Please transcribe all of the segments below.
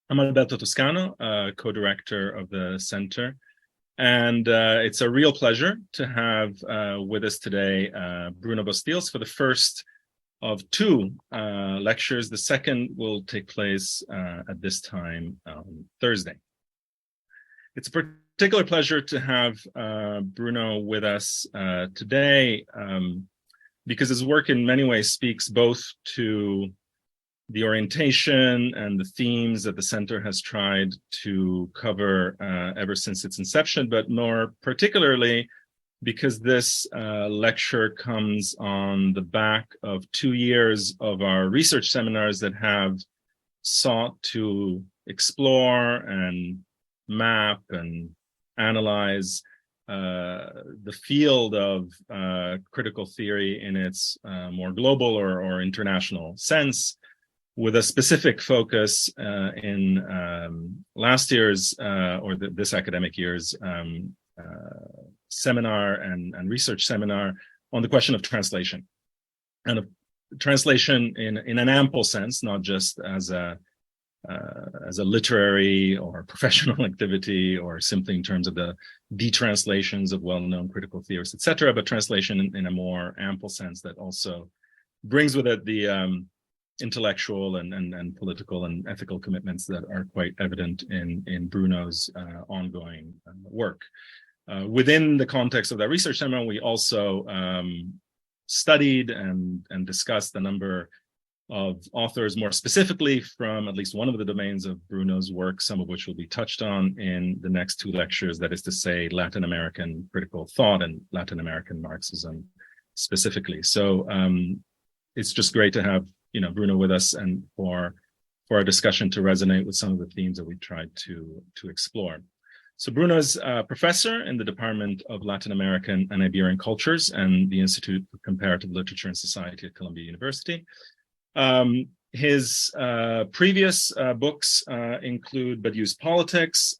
I'm Alberto Toscano, co-director of the center, and it's a real pleasure to have with us today Bruno Bosteels for the first of two lectures. The second will take place at this time on Thursday. It's a particular pleasure to have Bruno with us today because his work in many ways speaks both to the orientation and the themes that the center has tried to cover ever since its inception, but more particularly because this lecture comes on the back of 2 years of our research seminars that have sought to explore and map and analyze the field of critical theory in its more global or international sense, with a specific focus in last year's or this academic year's seminar and research seminar on the question of translation, and of translation in an ample sense, not just as a literary or professional activity, or simply in terms of the detranslations of well-known critical theorists, etc., but translation in a more ample sense that also brings with it the intellectual and political and ethical commitments that are quite evident in Bruno's ongoing work. Within the context of that research seminar, we also studied and discussed a number of authors, more specifically from at least one of the domains of Bruno's work, some of which will be touched on in the next two lectures, that is to say, Latin American critical thought and Latin American Marxism specifically. So it's just great to have Bruno with us, and for our discussion to resonate with some of the themes that we tried to explore. So Bruno is a professor in the Department of Latin American and Iberian Cultures and the Institute for Comparative Literature and Society at Columbia University. His previous books include But Use Politics,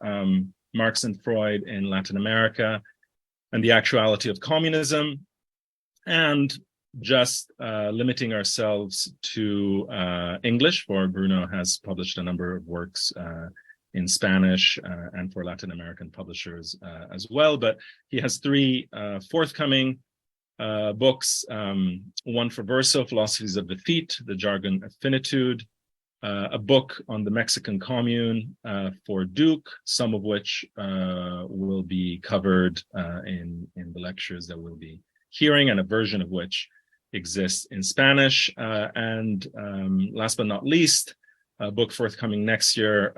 Marx and Freud in Latin America, and the Actuality of Communism, and just limiting ourselves to English, for Bruno has published a number of works in Spanish and for Latin American publishers as well. But he has three forthcoming books, one for Verso, Philosophies of Defeat, The Jargon of Finitude, a book on the Mexican Commune for Duke, some of which will be covered in the lectures that we'll be hearing, and a version of which exists in Spanish. And last but not least, a book forthcoming next year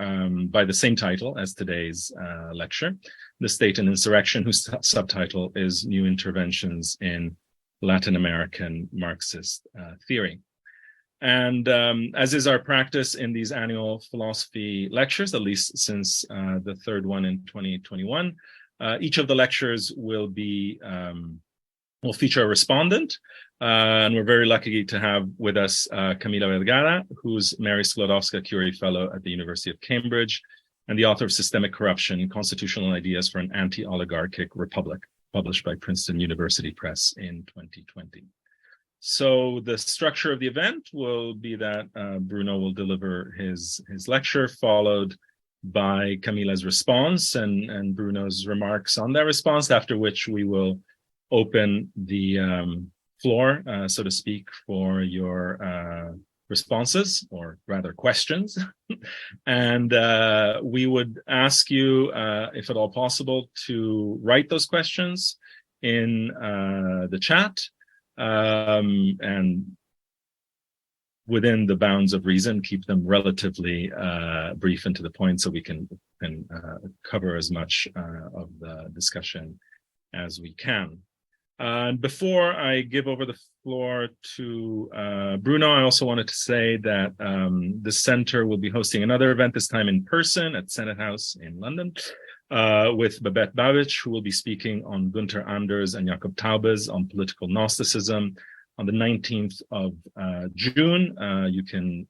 by the same title as today's lecture, The State and Insurrection, whose subtitle is New Interventions in Latin American Marxist Theory. And as is our practice in these annual philosophy lectures, at least since the third one in 2021, each of the lectures will feature a respondent. And we're very lucky to have with us Camila Vergara, who's Mary Sklodowska Curie Fellow at the University of Cambridge and the author of Systemic Corruption, Constitutional Ideas for an Anti-Oligarchic Republic, published by Princeton University Press in 2020. So the structure of the event will be that Bruno will deliver his lecture, followed by Camila's response and Bruno's remarks on that response, after which we will open the floor, so to speak, for your responses, or rather questions. And we would ask you, if at all possible, to write those questions in the chat, and within the bounds of reason, keep them relatively brief and to the point, so we can cover as much of the discussion as we can. And before I give over the floor to Bruno, I also wanted to say that the center will be hosting another event, this time in person at Senate House in London, with Babette Babich, who will be speaking on Gunther Anders and Jakob Taubes on political Gnosticism on the 19th of June. You can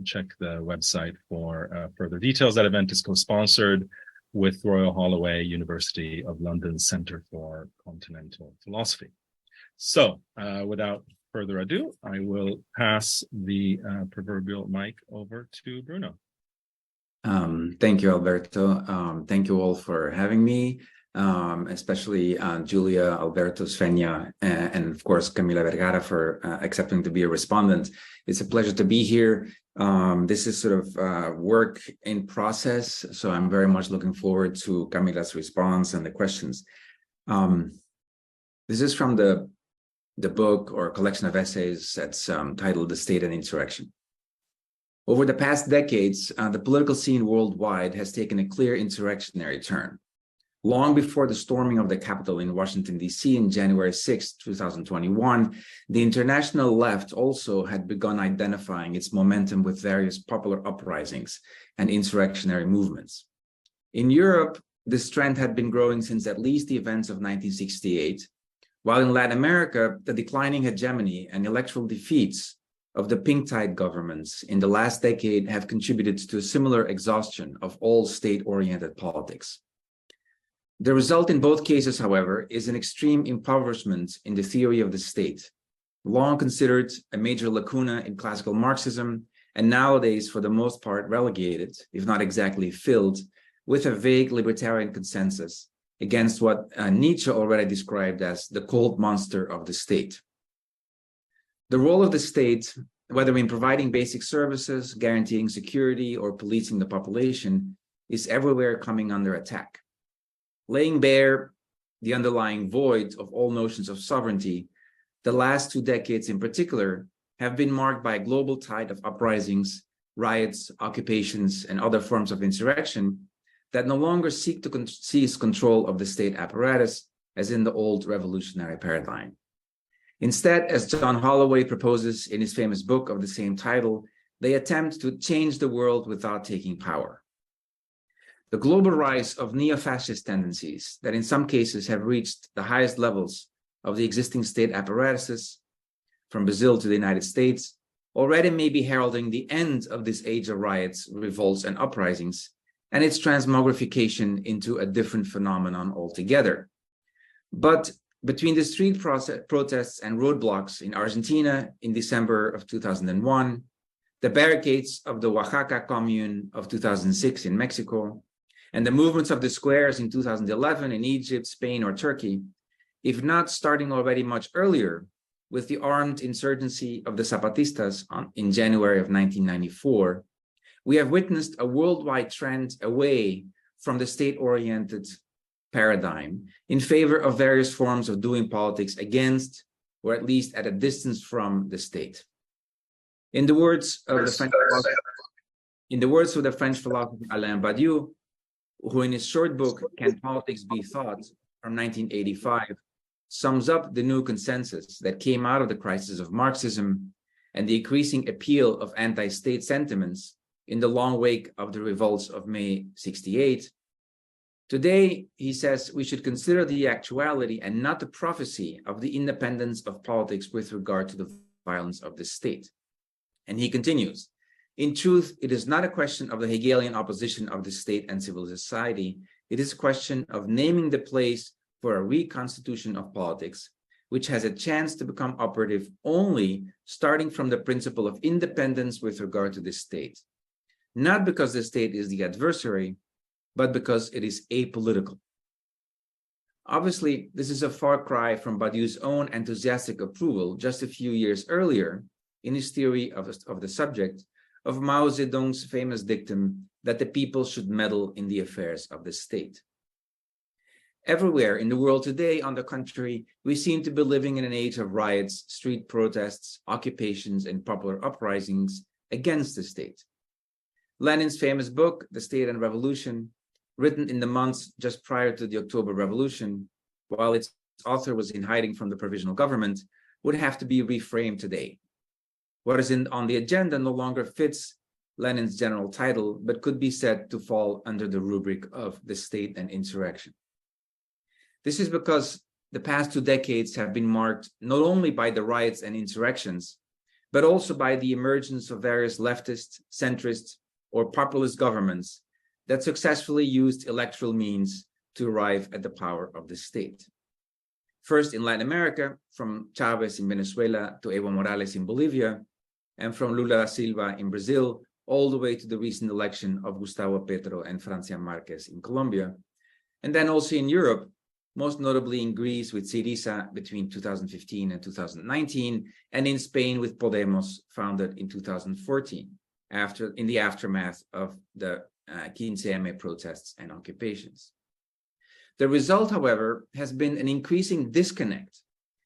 check the website for further details. That event is co-sponsored with Royal Holloway University of London Center for Continental Philosophy. So without further ado, I will pass the proverbial mic over to Bruno. Thank you, Alberto. Thank you all for having me, especially Julia, Alberto, Svenja, and of course, Camila Vergara for accepting to be a respondent. It's a pleasure to be here. This is sort of work in process, so I'm very much looking forward to Camila's response and the questions. This is from the book or collection of essays that's titled The State and Insurrection. Over the past decades, the political scene worldwide has taken a clear insurrectionary turn. Long before the storming of the Capitol in Washington, D.C. in January 6, 2021, the international left also had begun identifying its momentum with various popular uprisings and insurrectionary movements. In Europe, this trend had been growing since at least the events of 1968, while in Latin America, the declining hegemony and electoral defeats of the pink tide governments in the last decade have contributed to a similar exhaustion of all state-oriented politics. The result in both cases, however, is an extreme impoverishment in the theory of the state, long considered a major lacuna in classical Marxism, and nowadays, for the most part, relegated, if not exactly filled, with a vague libertarian consensus against what Nietzsche already described as the cold monster of the state. The role of the state, whether in providing basic services, guaranteeing security, or policing the population, is everywhere coming under attack. Laying bare the underlying void of all notions of sovereignty, the last 2 decades in particular have been marked by a global tide of uprisings, riots, occupations, and other forms of insurrection that no longer seek to seize control of the state apparatus as in the old revolutionary paradigm. Instead, as John Holloway proposes in his famous book of the same title, they attempt to change the world without taking power. The global rise of neo-fascist tendencies that in some cases have reached the highest levels of the existing state apparatuses, from Brazil to the United States, already may be heralding the end of this age of riots, revolts, and uprisings, and its transmogrification into a different phenomenon altogether. But between the street protests and roadblocks in Argentina in December of 2001, the barricades of the Oaxaca commune of 2006 in Mexico, and the movements of the squares in 2011 in Egypt, Spain, or Turkey, if not starting already much earlier with the armed insurgency of the Zapatistas in January of 1994, we have witnessed a worldwide trend away from the state-oriented paradigm in favor of various forms of doing politics against, or at least at a distance from, the state. In the words of the French philosopher Alain Badiou, who in his short book, Can Politics Be Thought, from 1985, sums up the new consensus that came out of the crisis of Marxism and the increasing appeal of anti-state sentiments in the long wake of the revolts of May 68. Today, he says, we should consider the actuality and not the prophecy of the independence of politics with regard to the violence of the state. And he continues, in truth, it is not a question of the Hegelian opposition of the state and civil society. It is a question of naming the place for a reconstitution of politics, which has a chance to become operative only starting from the principle of independence with regard to the state. Not because the state is the adversary, but because it is apolitical. Obviously, this is a far cry from Badiou's own enthusiastic approval just a few years earlier in his theory of the subject of Mao Zedong's famous dictum that the people should meddle in the affairs of the state. Everywhere in the world today, on the contrary, we seem to be living in an age of riots, street protests, occupations, and popular uprisings against the state. Lenin's famous book, The State and Revolution, written in the months just prior to the October Revolution, while its author was in hiding from the provisional government, would have to be reframed today. What is on the agenda no longer fits Lenin's general title, but could be said to fall under the rubric of the state and insurrection. This is because the past 2 decades have been marked not only by the riots and insurrections, but also by the emergence of various leftist, centrist, or populist governments that successfully used electoral means to arrive at the power of the state. First in Latin America, from Chavez in Venezuela to Evo Morales in Bolivia, and from Lula da Silva in Brazil all the way to the recent election of Gustavo Petro and Francia Marquez in Colombia, and then also in Europe, most notably in Greece with Syriza between 2015 and 2019, and in Spain with Podemos, founded in 2014, in the aftermath of the 15M protests and occupations. The result, however, has been an increasing disconnect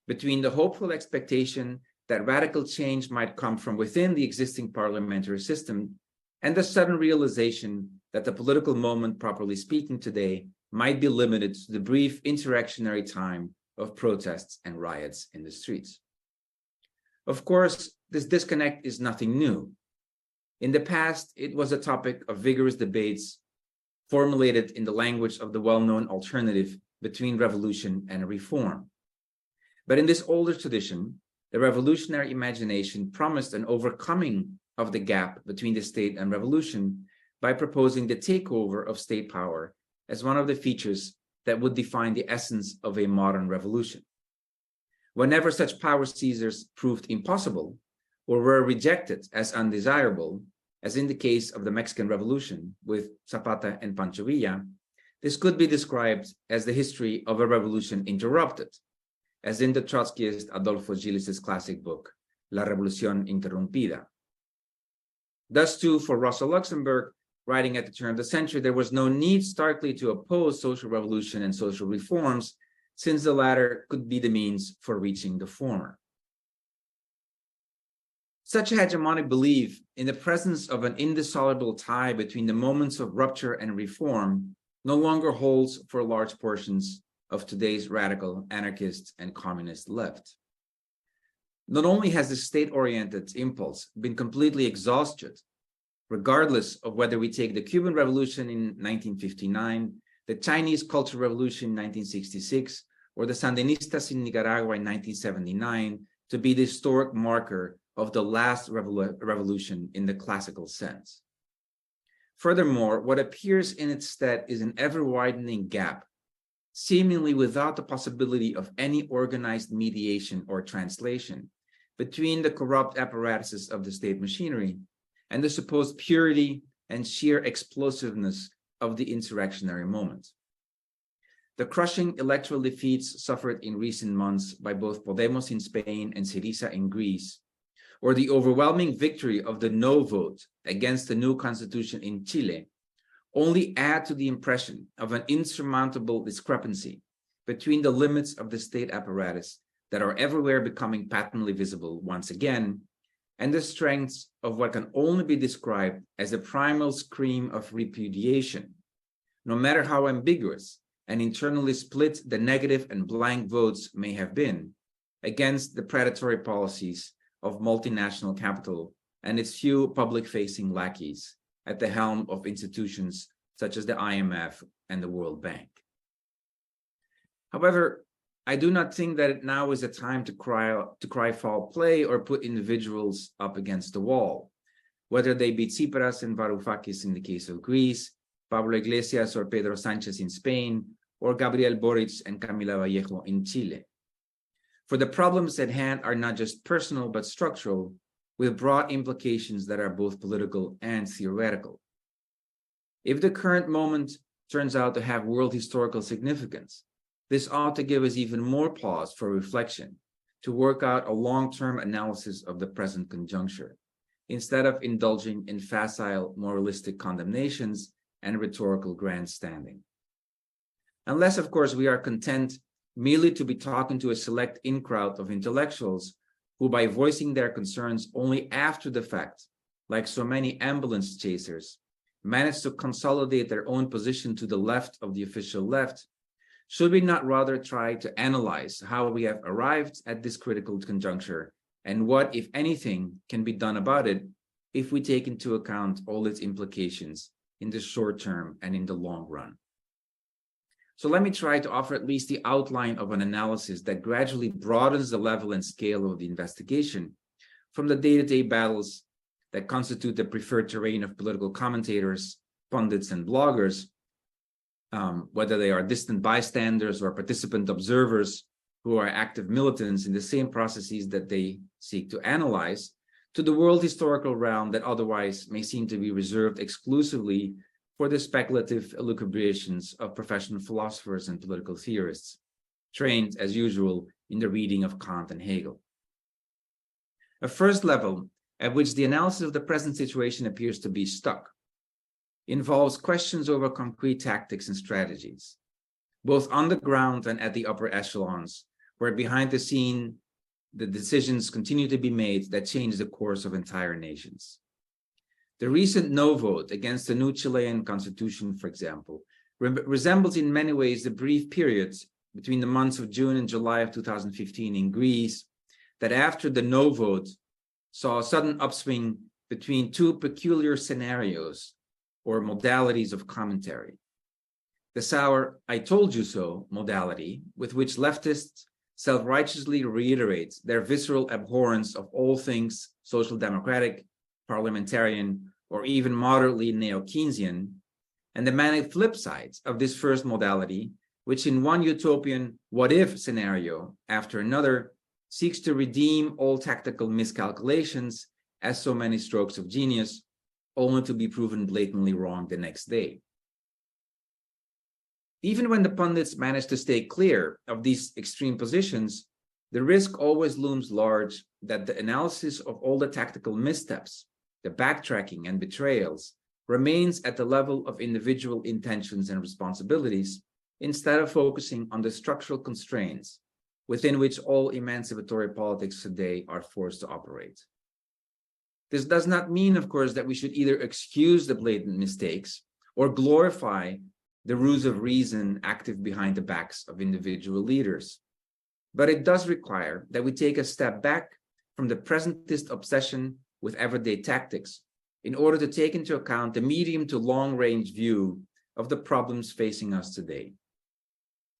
between the hopeful expectation that radical change might come from within the existing parliamentary system and the sudden realization that the political moment, properly speaking today, might be limited to the brief insurrectionary time of protests and riots in the streets. Of course, this disconnect is nothing new. In the past, it was a topic of vigorous debates formulated in the language of the well-known alternative between revolution and reform. But in this older tradition, the revolutionary imagination promised an overcoming of the gap between the state and revolution by proposing the takeover of state power as one of the features that would define the essence of a modern revolution. Whenever such power seizures proved impossible or were rejected as undesirable, as in the case of the Mexican Revolution with Zapata and Pancho Villa, this could be described as the history of a revolution interrupted, as in the Trotskyist Adolfo Gilles' classic book, La Revolución Interrumpida. Thus, too, for Rosa Luxemburg, writing at the turn of the century, there was no need starkly to oppose social revolution and social reforms, since the latter could be the means for reaching the former. Such a hegemonic belief in the presence of an indissoluble tie between the moments of rupture and reform no longer holds for large portions of today's radical anarchist and communist left. Not only has the state-oriented impulse been completely exhausted, regardless of whether we take the Cuban Revolution in 1959, the Chinese Cultural Revolution in 1966, or the Sandinistas in Nicaragua in 1979 to be the historic marker of the last revolution in the classical sense. Furthermore, what appears in its stead is an ever-widening gap, seemingly without the possibility of any organized mediation or translation, between the corrupt apparatuses of the state machinery and the supposed purity and sheer explosiveness of the insurrectionary moment. The crushing electoral defeats suffered in recent months by both Podemos in Spain and Syriza in Greece, or the overwhelming victory of the no vote against the new constitution in Chile, only add to the impression of an insurmountable discrepancy between the limits of the state apparatus that are everywhere becoming patently visible once again, and the strengths of what can only be described as a primal scream of repudiation, no matter how ambiguous and internally split the negative and blank votes may have been, against the predatory policies of multinational capital and its few public-facing lackeys at the helm of institutions such as the IMF and the World Bank. However, I do not think that now is a time to cry foul play or put individuals up against the wall, whether they be Tsipras and Varoufakis in the case of Greece, Pablo Iglesias or Pedro Sanchez in Spain, or Gabriel Boric and Camila Vallejo in Chile. For the problems at hand are not just personal but structural, with broad implications that are both political and theoretical. If the current moment turns out to have world historical significance, this ought to give us even more pause for reflection, to work out a long-term analysis of the present conjuncture, instead of indulging in facile moralistic condemnations and rhetorical grandstanding. Unless, of course, we are content merely to be talking to a select in-crowd of intellectuals who, by voicing their concerns only after the fact, like so many ambulance chasers, manage to consolidate their own position to the left of the official left, should we not rather try to analyze how we have arrived at this critical conjuncture and what, if anything, can be done about it if we take into account all its implications in the short term and in the long run? So let me try to offer at least the outline of an analysis that gradually broadens the level and scale of the investigation from the day-to-day battles that constitute the preferred terrain of political commentators, pundits, and bloggers, whether they are distant bystanders or participant observers who are active militants in the same processes that they seek to analyze, to the world historical realm that otherwise may seem to be reserved exclusively for the speculative elucubrations of professional philosophers and political theorists, trained as usual in the reading of Kant and Hegel. A first level at which the analysis of the present situation appears to be stuck involves questions over concrete tactics and strategies, both on the ground and at the upper echelons, where behind the scene the decisions continue to be made that change the course of entire nations. The recent no vote against the new Chilean constitution, for example, resembles in many ways the brief periods between the months of June and July of 2015 in Greece, that after the no vote saw a sudden upswing between two peculiar scenarios or modalities of commentary. The sour "I told you so" modality, with which leftists self-righteously reiterate their visceral abhorrence of all things social democratic, parliamentarian, or even moderately neo-Keynesian, and the manic flip sides of this first modality, which in one utopian what-if scenario after another seeks to redeem all tactical miscalculations as so many strokes of genius, only to be proven blatantly wrong the next day. Even when the pundits manage to stay clear of these extreme positions, the risk always looms large that the analysis of all the tactical missteps, the backtracking and betrayals, remains at the level of individual intentions and responsibilities, instead of focusing on the structural constraints within which all emancipatory politics today are forced to operate. This does not mean, of course, that we should either excuse the blatant mistakes or glorify the ruse of reason active behind the backs of individual leaders. But it does require that we take a step back from the presentist obsession with everyday tactics in order to take into account the medium to long-range view of the problems facing us today.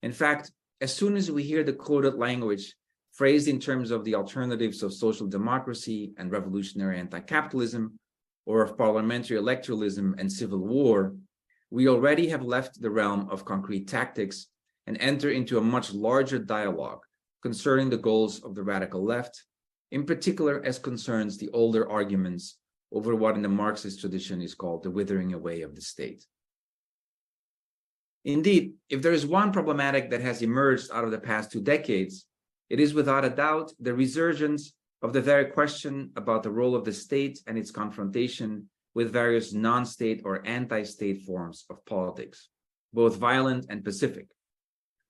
In fact, as soon as we hear the quoted language phrased in terms of the alternatives of social democracy and revolutionary anti-capitalism, or of parliamentary electoralism and civil war, we already have left the realm of concrete tactics and enter into a much larger dialogue concerning the goals of the radical left, in particular as concerns the older arguments over what in the Marxist tradition is called the withering away of the state. Indeed, if there is one problematic that has emerged out of the past 2 decades, it is without a doubt the resurgence of the very question about the role of the state and its confrontation with various non-state or anti-state forms of politics, both violent and pacific,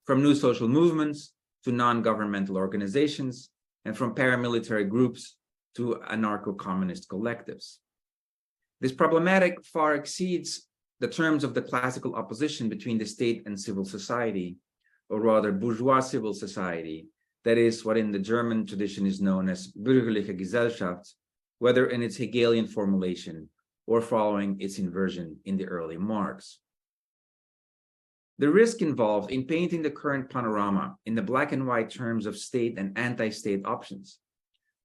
from new social movements to non-governmental organizations, and from paramilitary groups to anarcho-communist collectives. This problematic far exceeds the terms of the classical opposition between the state and civil society, or rather bourgeois civil society, that is what in the German tradition is known as bürgerliche Gesellschaft, whether in its Hegelian formulation or following its inversion in the early Marx. The risk involved in painting the current panorama in the black and white terms of state and anti-state options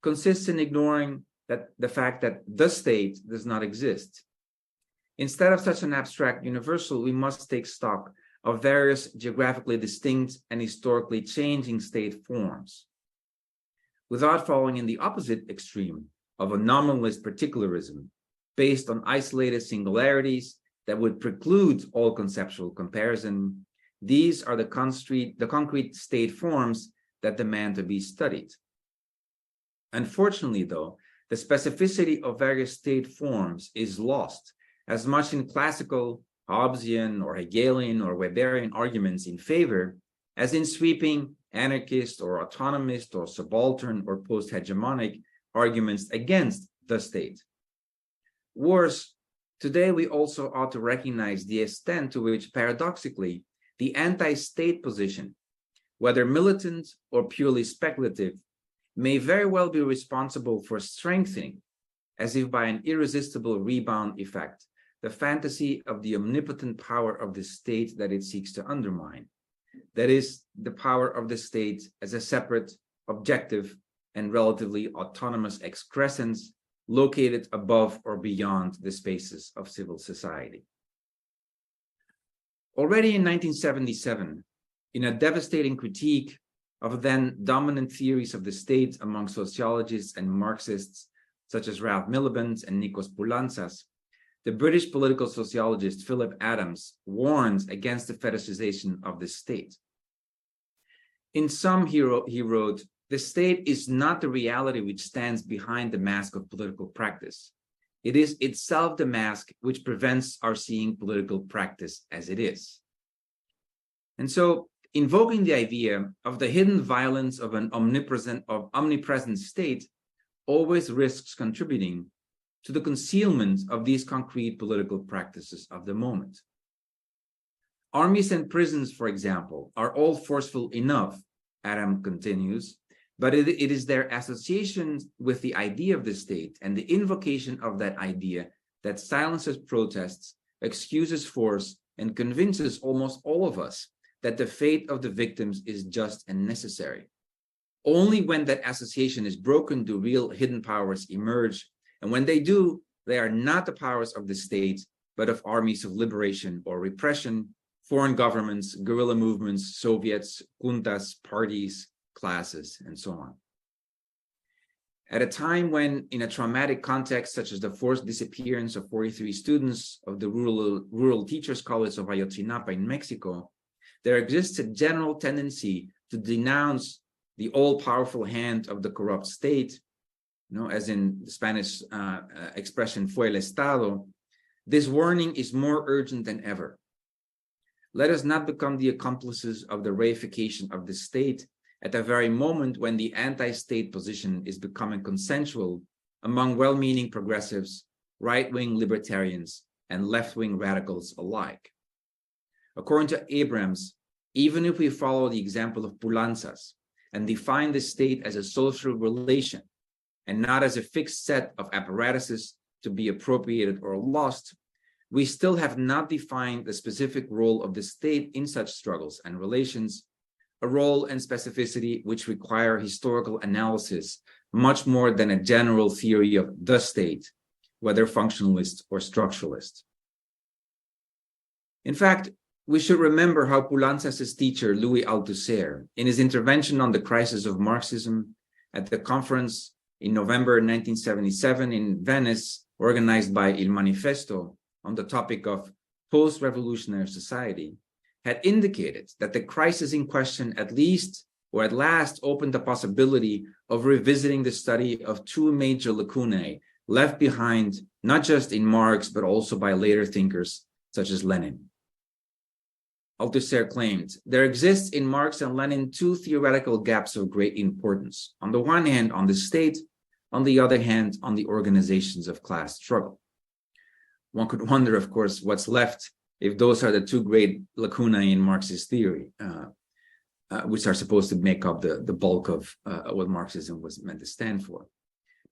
consists in ignoring the fact that the state does not exist. Instead of such an abstract universal, we must take stock of various geographically distinct and historically changing state forms, without falling in the opposite extreme of a nominalist particularism based on isolated singularities that would preclude all conceptual comparison. These are the concrete state forms that demand to be studied. Unfortunately, though, the specificity of various state forms is lost as much in classical Hobbesian or Hegelian or Weberian arguments in favor as in sweeping anarchist or autonomist or subaltern or post-hegemonic arguments against the state. Worse, today we also ought to recognize the extent to which, paradoxically, the anti-state position, whether militant or purely speculative, may very well be responsible for strengthening, as if by an irresistible rebound effect, the fantasy of the omnipotent power of the state that it seeks to undermine. That is, the power of the state as a separate, objective, and relatively autonomous excrescence located above or beyond the spaces of civil society. Already in 1977, in a devastating critique of then dominant theories of the state among sociologists and Marxists, such as Ralph Miliband and Nikos Poulantzas, the British political sociologist Philip Adams warns against the fetishization of the state. In sum, he wrote, the state is not the reality which stands behind the mask of political practice. It is itself the mask which prevents our seeing political practice as it is. And so, invoking the idea of the hidden violence of an omnipresent state always risks contributing to the concealment of these concrete political practices of the moment. Armies and prisons, for example, are all forceful enough, Adam continues, but it is their association with the idea of the state and the invocation of that idea that silences protests, excuses force, and convinces almost all of us that the fate of the victims is just and necessary. Only when that association is broken do real hidden powers emerge, and when they do, they are not the powers of the state, but of armies of liberation or repression, foreign governments, guerrilla movements, Soviets, juntas, parties, classes, and so on. At a time when, in a traumatic context such as the forced disappearance of 43 students of the rural teachers' college of Ayotzinapa in Mexico, there exists a general tendency to denounce the all-powerful hand of the corrupt state, as in the Spanish expression, fue el Estado. This warning is more urgent than ever. Let us not become the accomplices of the reification of the state at the very moment when the anti-state position is becoming consensual among well-meaning progressives, right-wing libertarians, and left-wing radicals alike. According to Abrams, even if we follow the example of Poulantzas and define the state as a social relation and not as a fixed set of apparatuses to be appropriated or lost, we still have not defined the specific role of the state in such struggles and relations, a role and specificity which require historical analysis much more than a general theory of the state, whether functionalist or structuralist. In fact, we should remember how Poulantzas' teacher, Louis Althusser, in his intervention on the crisis of Marxism at the conference in November 1977 in Venice, organized by Il Manifesto, on the topic of post-revolutionary society, had indicated that the crisis in question at last opened the possibility of revisiting the study of two major lacunae left behind not just in Marx but also by later thinkers such as Lenin. Althusser claimed, there exists in Marx and Lenin two theoretical gaps of great importance. On the one hand, on the state, on the other hand, on the organizations of class struggle. One could wonder, of course, what's left if those are the two great lacunae in Marxist theory, which are supposed to make up the bulk of what Marxism was meant to stand for.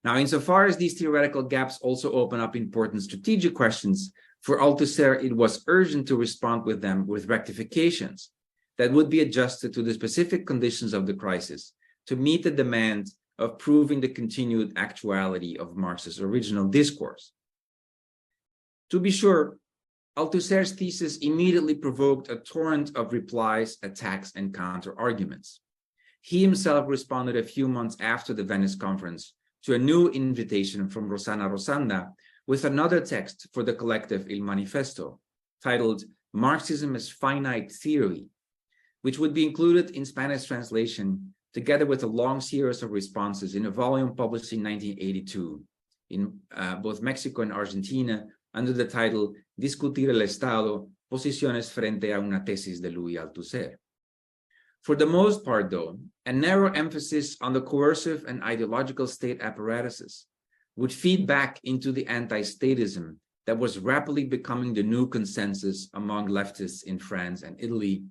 Now, insofar as these theoretical gaps also open up important strategic questions, for Althusser, it was urgent to respond with them with rectifications that would be adjusted to the specific conditions of the crisis to meet the demand of proving the continued actuality of Marx's original discourse. To be sure, Althusser's thesis immediately provoked a torrent of replies, attacks, and counter-arguments. He himself responded a few months after the Venice conference to a new invitation from Rosana Rosanda with another text for the collective Il Manifesto, titled Marxism as Finite Theory, which would be included in Spanish translation together with a long series of responses in a volume published in 1982 in both Mexico and Argentina under the title Discutir el Estado, Posiciones frente a una tesis de Louis Althusser. For the most part, though, a narrow emphasis on the coercive and ideological state apparatuses would feed back into the anti-statism that was rapidly becoming the new consensus among leftists in France and Italy,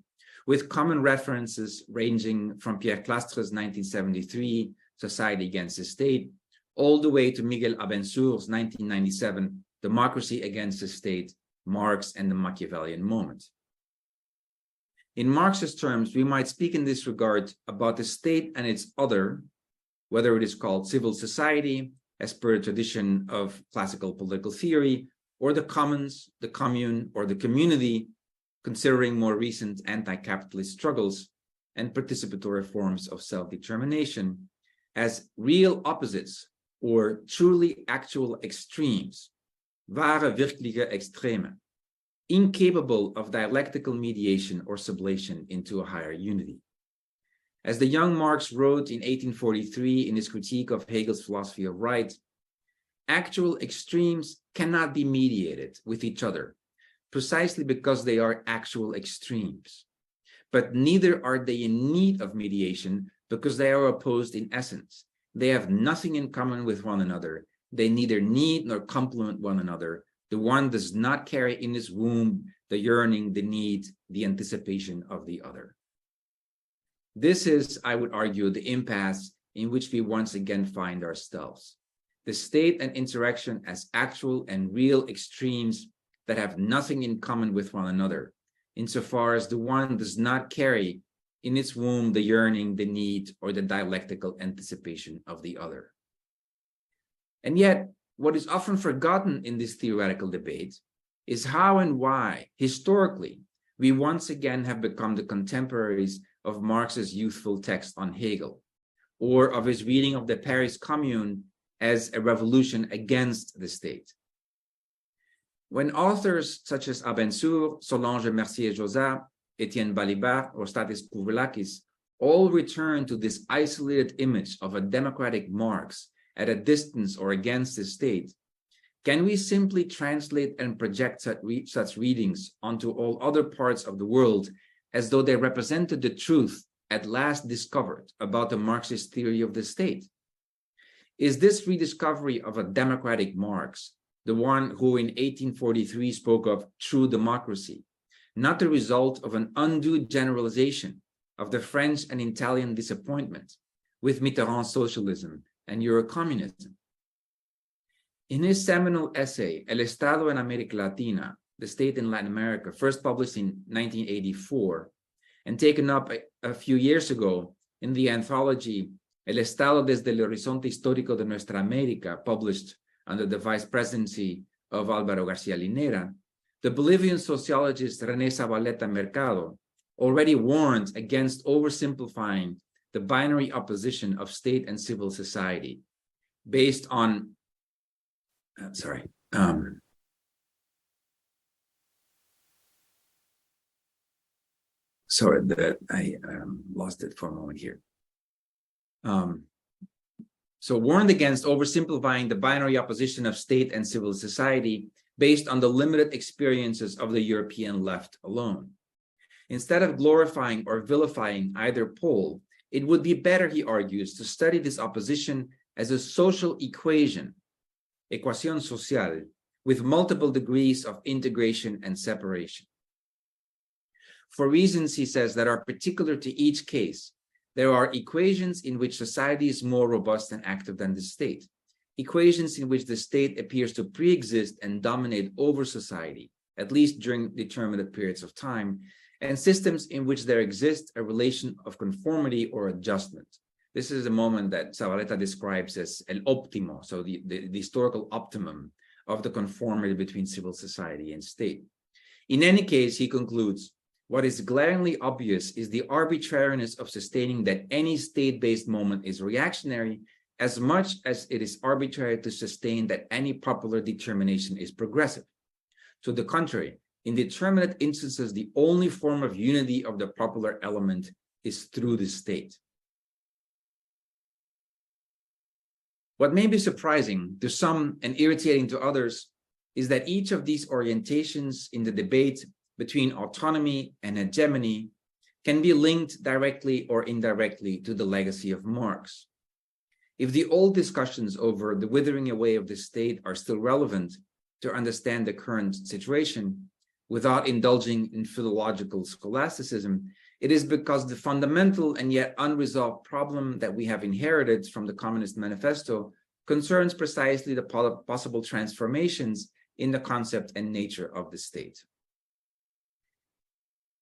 with common references ranging from Pierre Clastres' 1973 Society Against the State, all the way to Miguel Abensour's 1997 Democracy Against the State, Marx and the Machiavellian Moment. In Marxist terms, we might speak in this regard about the state and its other, whether it is called civil society, as per the tradition of classical political theory, or the commons, the commune, or the community, considering more recent anti-capitalist struggles and participatory forms of self-determination, as real opposites or truly actual extremes, wahre wirkliche Extreme, incapable of dialectical mediation or sublation into a higher unity. As the young Marx wrote in 1843 in his critique of Hegel's philosophy of right, actual extremes cannot be mediated with each other, precisely because they are actual extremes. But neither are they in need of mediation because they are opposed in essence. They have nothing in common with one another. They neither need nor complement one another. The one does not carry in its womb the yearning, the need, the anticipation of the other. This is, I would argue, the impasse in which we once again find ourselves. The state and insurrection as actual and real extremes that have nothing in common with one another, insofar as the one does not carry in its womb the yearning, the need, or the dialectical anticipation of the other. And yet, what is often forgotten in this theoretical debate is how and why, historically, we once again have become the contemporaries of Marx's youthful text on Hegel, or of his reading of the Paris Commune as a revolution against the state. When authors such as Abensour, Solange Mercier-Josat, Etienne Balibar, or Stathis Kouvelakis all return to this isolated image of a democratic Marx at a distance or against the state, can we simply translate and project such readings onto all other parts of the world as though they represented the truth at last discovered about the Marxist theory of the state? Is this rediscovery of a democratic Marx, the one who in 1843 spoke of true democracy, not the result of an undue generalization of the French and Italian disappointment with Mitterrand's socialism and Eurocommunism? In his seminal essay, El Estado en América Latina, The State in Latin America, first published in 1984 and taken up a few years ago in the anthology El Estado desde el Horizonte Histórico de Nuestra América, published under the vice presidency of Álvaro García Linera, the Bolivian sociologist René Zabaleta Mercado already warned against oversimplifying the binary opposition of state and civil society based on sorry, I lost it for a moment here. So warned against oversimplifying the binary opposition of state and civil society based on the limited experiences of the European left alone. Instead of glorifying or vilifying either pole, it would be better, he argues, to study this opposition as a social equation, ecuación social, with multiple degrees of integration and separation. For reasons, he says, that are particular to each case, there are equations in which society is more robust and active than the state, equations in which the state appears to pre-exist and dominate over society, at least during determinate periods of time, and systems in which there exists a relation of conformity or adjustment. This is a moment that Zabaleta describes as el óptimo, so the historical optimum of the conformity between civil society and state. In any case, he concludes, what is glaringly obvious is the arbitrariness of sustaining that any state-based moment is reactionary as much as it is arbitrary to sustain that any popular determination is progressive. To the contrary, in determinate instances, the only form of unity of the popular element is through the state. What may be surprising to some and irritating to others is that each of these orientations in the debate between autonomy and hegemony can be linked directly or indirectly to the legacy of Marx. If the old discussions over the withering away of the state are still relevant to understand the current situation, without indulging in philological scholasticism, it is because the fundamental and yet unresolved problem that we have inherited from the Communist Manifesto concerns precisely the possible transformations in the concept and nature of the state.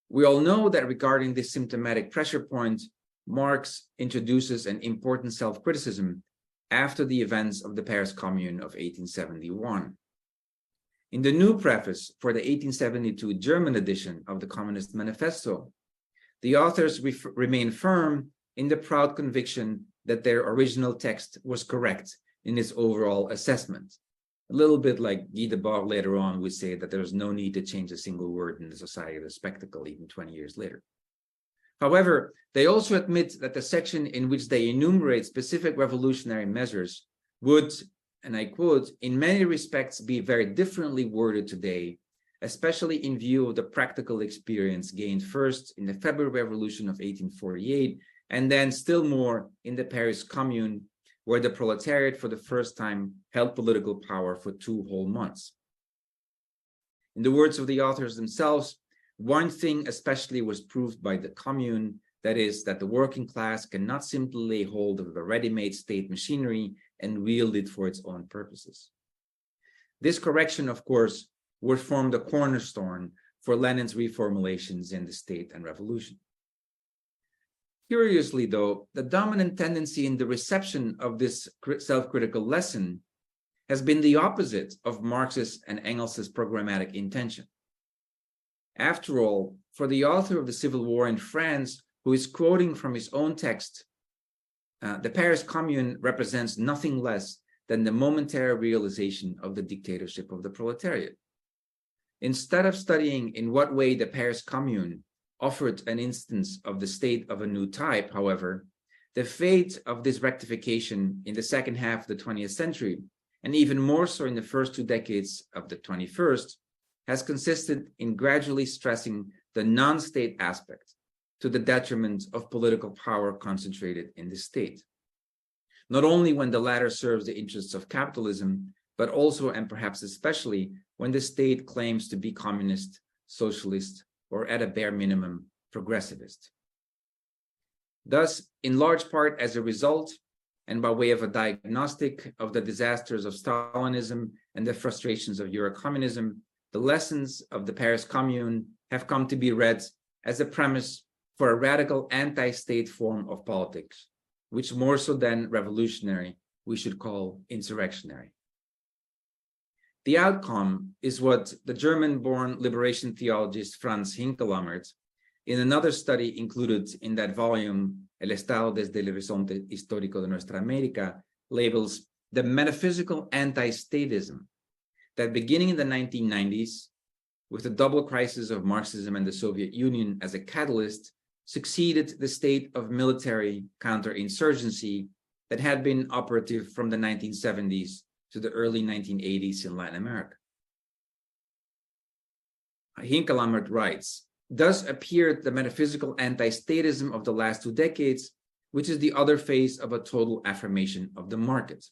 We all know that regarding this symptomatic pressure point, Marx introduces an important self-criticism after the events of the Paris Commune of 1871. In the new preface for the 1872 German edition of the Communist Manifesto, the authors remain firm in the proud conviction that their original text was correct in its overall assessment. A little bit like Guy Debord later on would say that there's no need to change a single word in the Society of the Spectacle, even 20 years later. However, they also admit that the section in which they enumerate specific revolutionary measures would, and I quote, in many respects be very differently worded today, especially in view of the practical experience gained first in the February Revolution of 1848, and then still more in the Paris Commune, where the proletariat for the first time held political power for 2 whole months. In the words of the authors themselves, one thing especially was proved by the Commune, that is, that the working class cannot simply lay hold of the ready-made state machinery and wield it for its own purposes. This correction, of course, would form the cornerstone for Lenin's reformulations in the State and Revolution. Curiously, though, the dominant tendency in the reception of this self-critical lesson has been the opposite of Marx's and Engels's programmatic intention. After all, for the author of the Civil War in France, who is quoting from his own text, the Paris Commune represents nothing less than the momentary realization of the dictatorship of the proletariat. Instead of studying in what way the Paris Commune offered an instance of the state of a new type, however, the fate of this rectification in the second half of the 20th century, and even more so in the first 2 decades of the 21st, has consisted in gradually stressing the non-state aspect to the detriment of political power concentrated in the state. Not only when the latter serves the interests of capitalism, but also and perhaps especially when the state claims to be communist, socialist, or at a bare minimum, progressivist. Thus, in large part as a result, and by way of a diagnostic of the disasters of Stalinism and the frustrations of Eurocommunism, the lessons of the Paris Commune have come to be read as a premise for a radical anti-state form of politics, which more so than revolutionary, we should call insurrectionary. The outcome is what the German-born liberation theologist Franz Hinkelammert, in another study included in that volume, El Estado desde el Horizonte Histórico de Nuestra América, labels the metaphysical anti-statism that beginning in the 1990s, with the double crisis of Marxism and the Soviet Union as a catalyst, succeeded the state of military counterinsurgency that had been operative from the 1970s to the early 1980s in Latin America. Hinkelammert writes, thus appeared the metaphysical anti-statism of the last 2 decades, which is the other phase of a total affirmation of the market.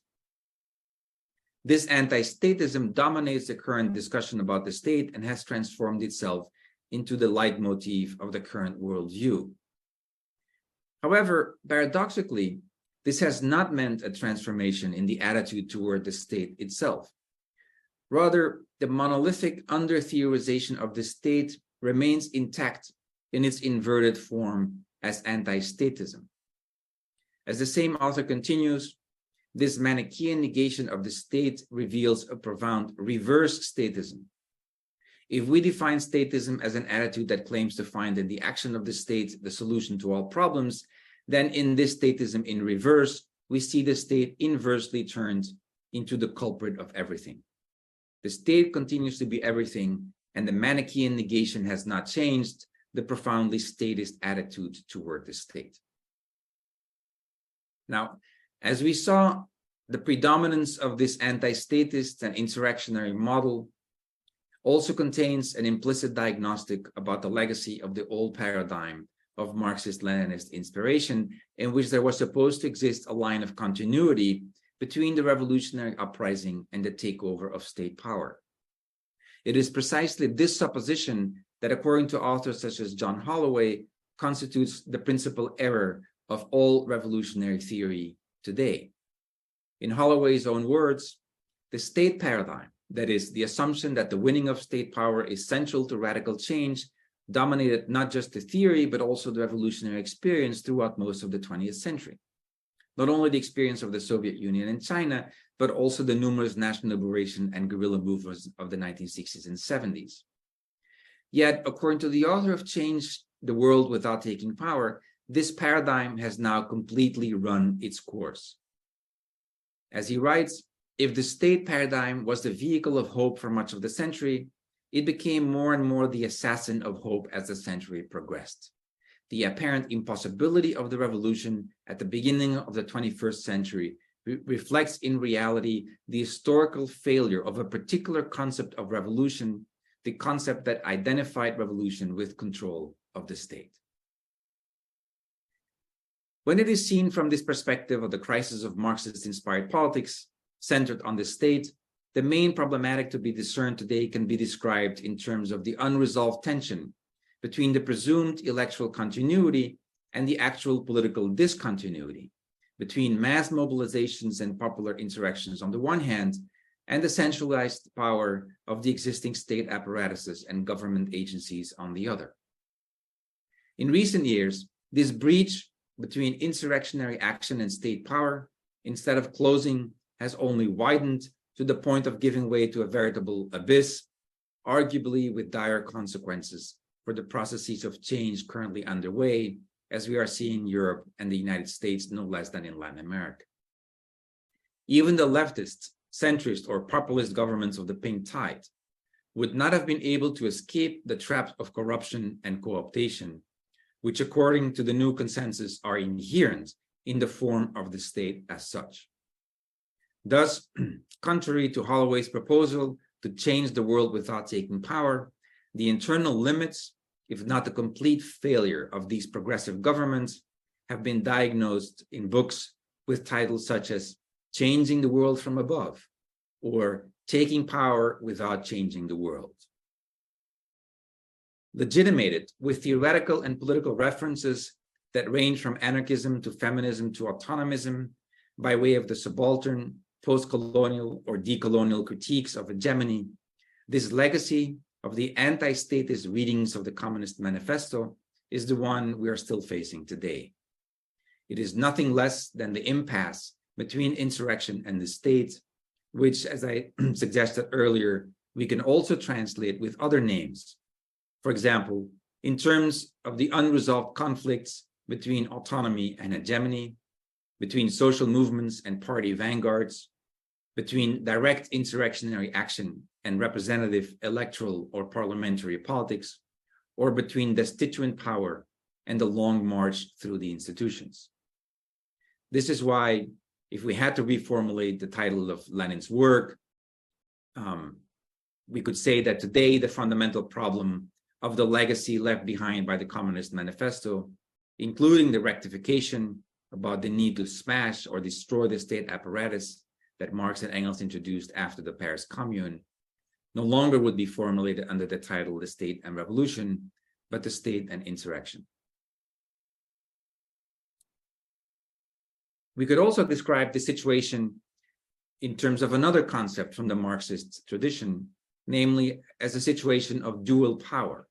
This anti-statism dominates the current discussion about the state and has transformed itself into the leitmotif of the current worldview. However, paradoxically, this has not meant a transformation in the attitude toward the state itself. Rather, the monolithic under-theorization of the state remains intact in its inverted form as anti-statism. As the same author continues, this Manichaean negation of the state reveals a profound reverse statism. If we define statism as an attitude that claims to find in the action of the state the solution to all problems, then in this statism in reverse, we see the state inversely turned into the culprit of everything. The state continues to be everything, and the Manichaean negation has not changed the profoundly statist attitude toward the state. Now, as we saw, the predominance of this anti-statist and insurrectionary model also contains an implicit diagnostic about the legacy of the old paradigm of Marxist-Leninist inspiration, in which there was supposed to exist a line of continuity between the revolutionary uprising and the takeover of state power. It is precisely this supposition that, according to authors such as John Holloway, constitutes the principal error of all revolutionary theory today. In Holloway's own words, the state paradigm, that is, the assumption that the winning of state power is central to radical change, dominated not just the theory, but also the revolutionary experience throughout most of the 20th century. Not only the experience of the Soviet Union and China, but also the numerous national liberation and guerrilla movements of the 1960s and 70s. Yet, according to the author of Change the World Without Taking Power, this paradigm has now completely run its course. As he writes, if the state paradigm was the vehicle of hope for much of the century, it became more and more the assassin of hope as the century progressed. The apparent impossibility of the revolution at the beginning of the 21st century reflects in reality the historical failure of a particular concept of revolution, the concept that identified revolution with control of the state. When it is seen from this perspective of the crisis of Marxist-inspired politics centered on the state, the main problematic to be discerned today can be described in terms of the unresolved tension between the presumed electoral continuity and the actual political discontinuity, between mass mobilizations and popular insurrections on the one hand, and the centralized power of the existing state apparatuses and government agencies on the other. In recent years, this breach between insurrectionary action and state power, instead of closing, has only widened to the point of giving way to a veritable abyss, arguably with dire consequences for the processes of change currently underway, as we are seeing in Europe and the United States no less than in Latin America. Even the leftist, centrist, or populist governments of the pink tide would not have been able to escape the traps of corruption and co-optation, which according to the new consensus are inherent in the form of the state as such. Thus, contrary to Holloway's proposal to change the world without taking power, the internal limits, if not the complete failure of these progressive governments, have been diagnosed in books with titles such as Changing the World from Above or Taking Power Without Changing the World. Legitimated with theoretical and political references that range from anarchism to feminism to autonomism by way of the subaltern, post-colonial or decolonial critiques of hegemony, this legacy of the anti-statist readings of the Communist Manifesto is the one we are still facing today. It is nothing less than the impasse between insurrection and the state, which, as I suggested earlier, we can also translate with other names. For example, in terms of the unresolved conflicts between autonomy and hegemony, between social movements and party vanguards, between direct insurrectionary action and representative electoral or parliamentary politics, or between destituent power and the long march through the institutions. This is why, if we had to reformulate the title of Lenin's work, we could say that today the fundamental problem of the legacy left behind by the Communist Manifesto, including the rectification about the need to smash or destroy the state apparatus that Marx and Engels introduced after the Paris Commune, no longer would be formulated under the title The State and Revolution, but The State and Insurrection. We could also describe the situation in terms of another concept from the Marxist tradition, namely as a situation of dual power.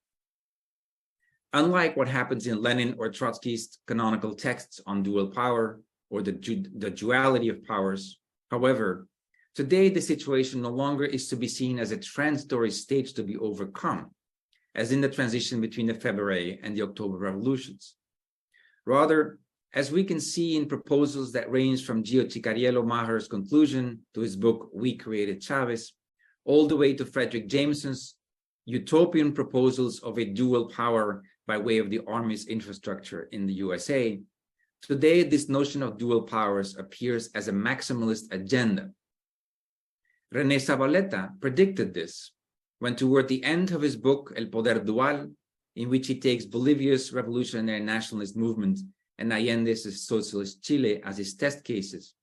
Unlike what happens in Lenin or Trotsky's canonical texts on dual power or the duality of powers, however, today the situation no longer is to be seen as a transitory stage to be overcome, as in the transition between the February and the October revolutions. Rather, as we can see in proposals that range from Gio Cicariello Maher's conclusion to his book We Created Chavez, all the way to Frederick Jameson's utopian proposals of a dual power by way of the army's infrastructure in the USA, today this notion of dual powers appears as a maximalist agenda. René Zavaleta predicted this when, toward the end of his book El Poder Dual, in which he takes Bolivia's revolutionary nationalist movement and Allende's socialist Chile as his test cases,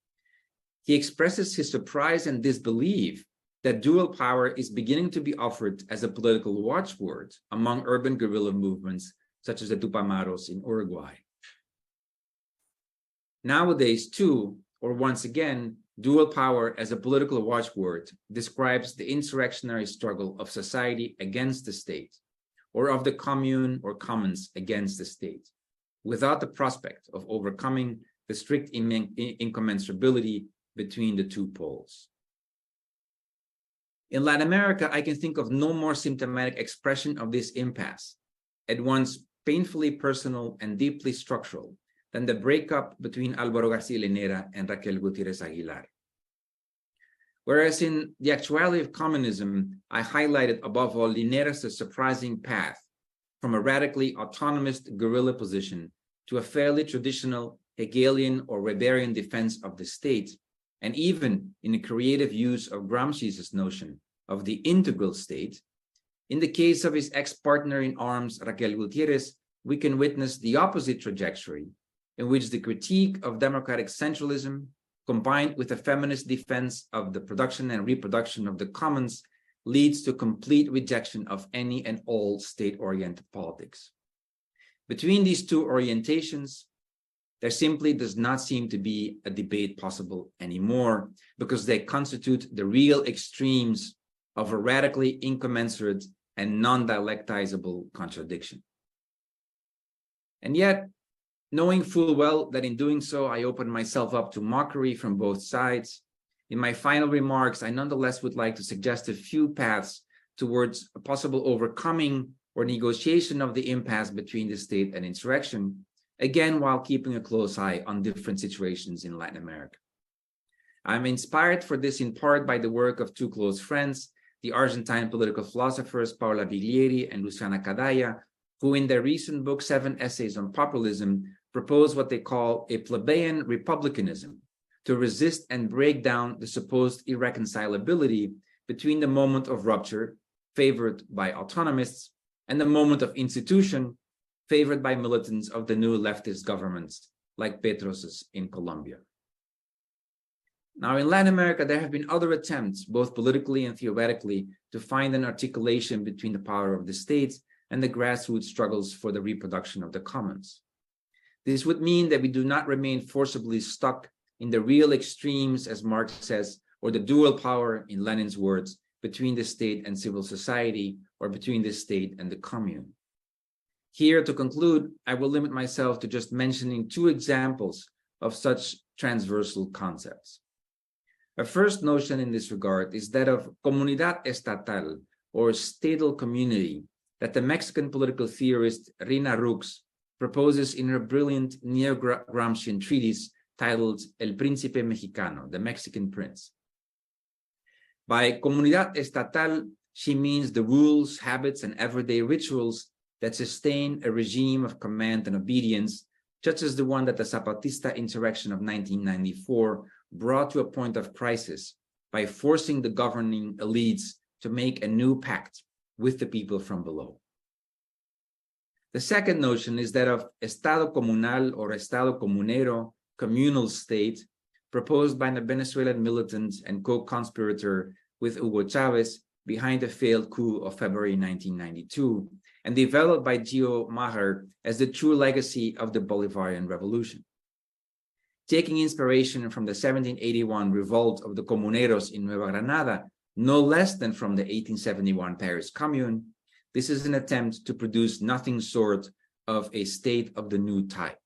he expresses his surprise and disbelief that dual power is beginning to be offered as a political watchword among urban guerrilla movements such as the Tupamaros in Uruguay. Nowadays, too, or once again, dual power as a political watchword describes the insurrectionary struggle of society against the state, or of the commune or commons against the state, without the prospect of overcoming the strict incommensurability between the two poles. In Latin America, I can think of no more symptomatic expression of this impasse, at once painfully personal and deeply structural, than the breakup between Álvaro García Linera and Raquel Gutiérrez Aguilar, Whereas in The Actuality of Communism, I highlighted above all Linera's surprising path from a radically autonomous guerrilla position to a fairly traditional Hegelian or Weberian defense of the state, and even in a creative use of Gramsci's notion of the integral state. In the case of his ex-partner in arms, Raquel Gutierrez, we can witness the opposite trajectory, in which the critique of democratic centralism, combined with a feminist defense of the production and reproduction of the commons, leads to complete rejection of any and all state-oriented politics. Between these two orientations, there simply does not seem to be a debate possible anymore, because they constitute the real extremes of a radically incommensurate and non-dialectizable contradiction. And yet, knowing full well that in doing so, I open myself up to mockery from both sides, in my final remarks, I nonetheless would like to suggest a few paths towards a possible overcoming or negotiation of the impasse between the state and insurrection, again, while keeping a close eye on different situations in Latin America. I'm inspired for this in part by the work of two close friends, the Argentine political philosophers Paula Biglieri and Luciana Cadaya, who in their recent book, 7 Essays on Populism, propose what they call a plebeian republicanism to resist and break down the supposed irreconcilability between the moment of rupture, favored by autonomists, and the moment of institution, favored by militants of the new leftist governments, like Petros's in Colombia. Now, in Latin America, there have been other attempts, both politically and theoretically, to find an articulation between the power of the states and the grassroots struggles for the reproduction of the commons. This would mean that we do not remain forcibly stuck in the real extremes, as Marx says, or the dual power, in Lenin's words, between the state and civil society, or between the state and the commune. Here, to conclude, I will limit myself to just mentioning two examples of such transversal concepts. A first notion in this regard is that of comunidad estatal, or statal community, that the Mexican political theorist Rina Rux proposes in her brilliant neo-Gramscian treatise titled El Príncipe Mexicano, the Mexican Prince. By comunidad estatal, she means the rules, habits, and everyday rituals that sustain a regime of command and obedience, such as the one that the Zapatista insurrection of 1994 brought to a point of crisis by forcing the governing elites to make a new pact with the people from below. The second notion is that of Estado Comunal or Estado Comunero, communal state, proposed by the Venezuelan militant and co-conspirator with Hugo Chavez behind the failed coup of February 1992, and developed by Gio Maher as the true legacy of the Bolivarian Revolution. Taking inspiration from the 1781 revolt of the Comuneros in Nueva Granada, no less than from the 1871 Paris Commune, this is an attempt to produce nothing short of a state of the new type.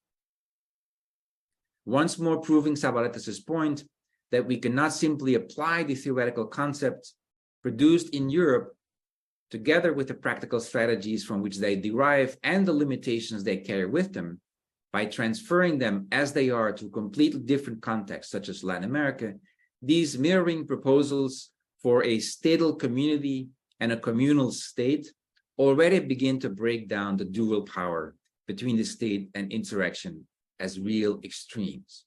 Once more proving Zabaleta's point that we cannot simply apply the theoretical concepts produced in Europe together with the practical strategies from which they derive and the limitations they carry with them, by transferring them as they are to completely different contexts, such as Latin America, these mirroring proposals for a statal community and a communal state already begin to break down the dual power between the state and insurrection as real extremes.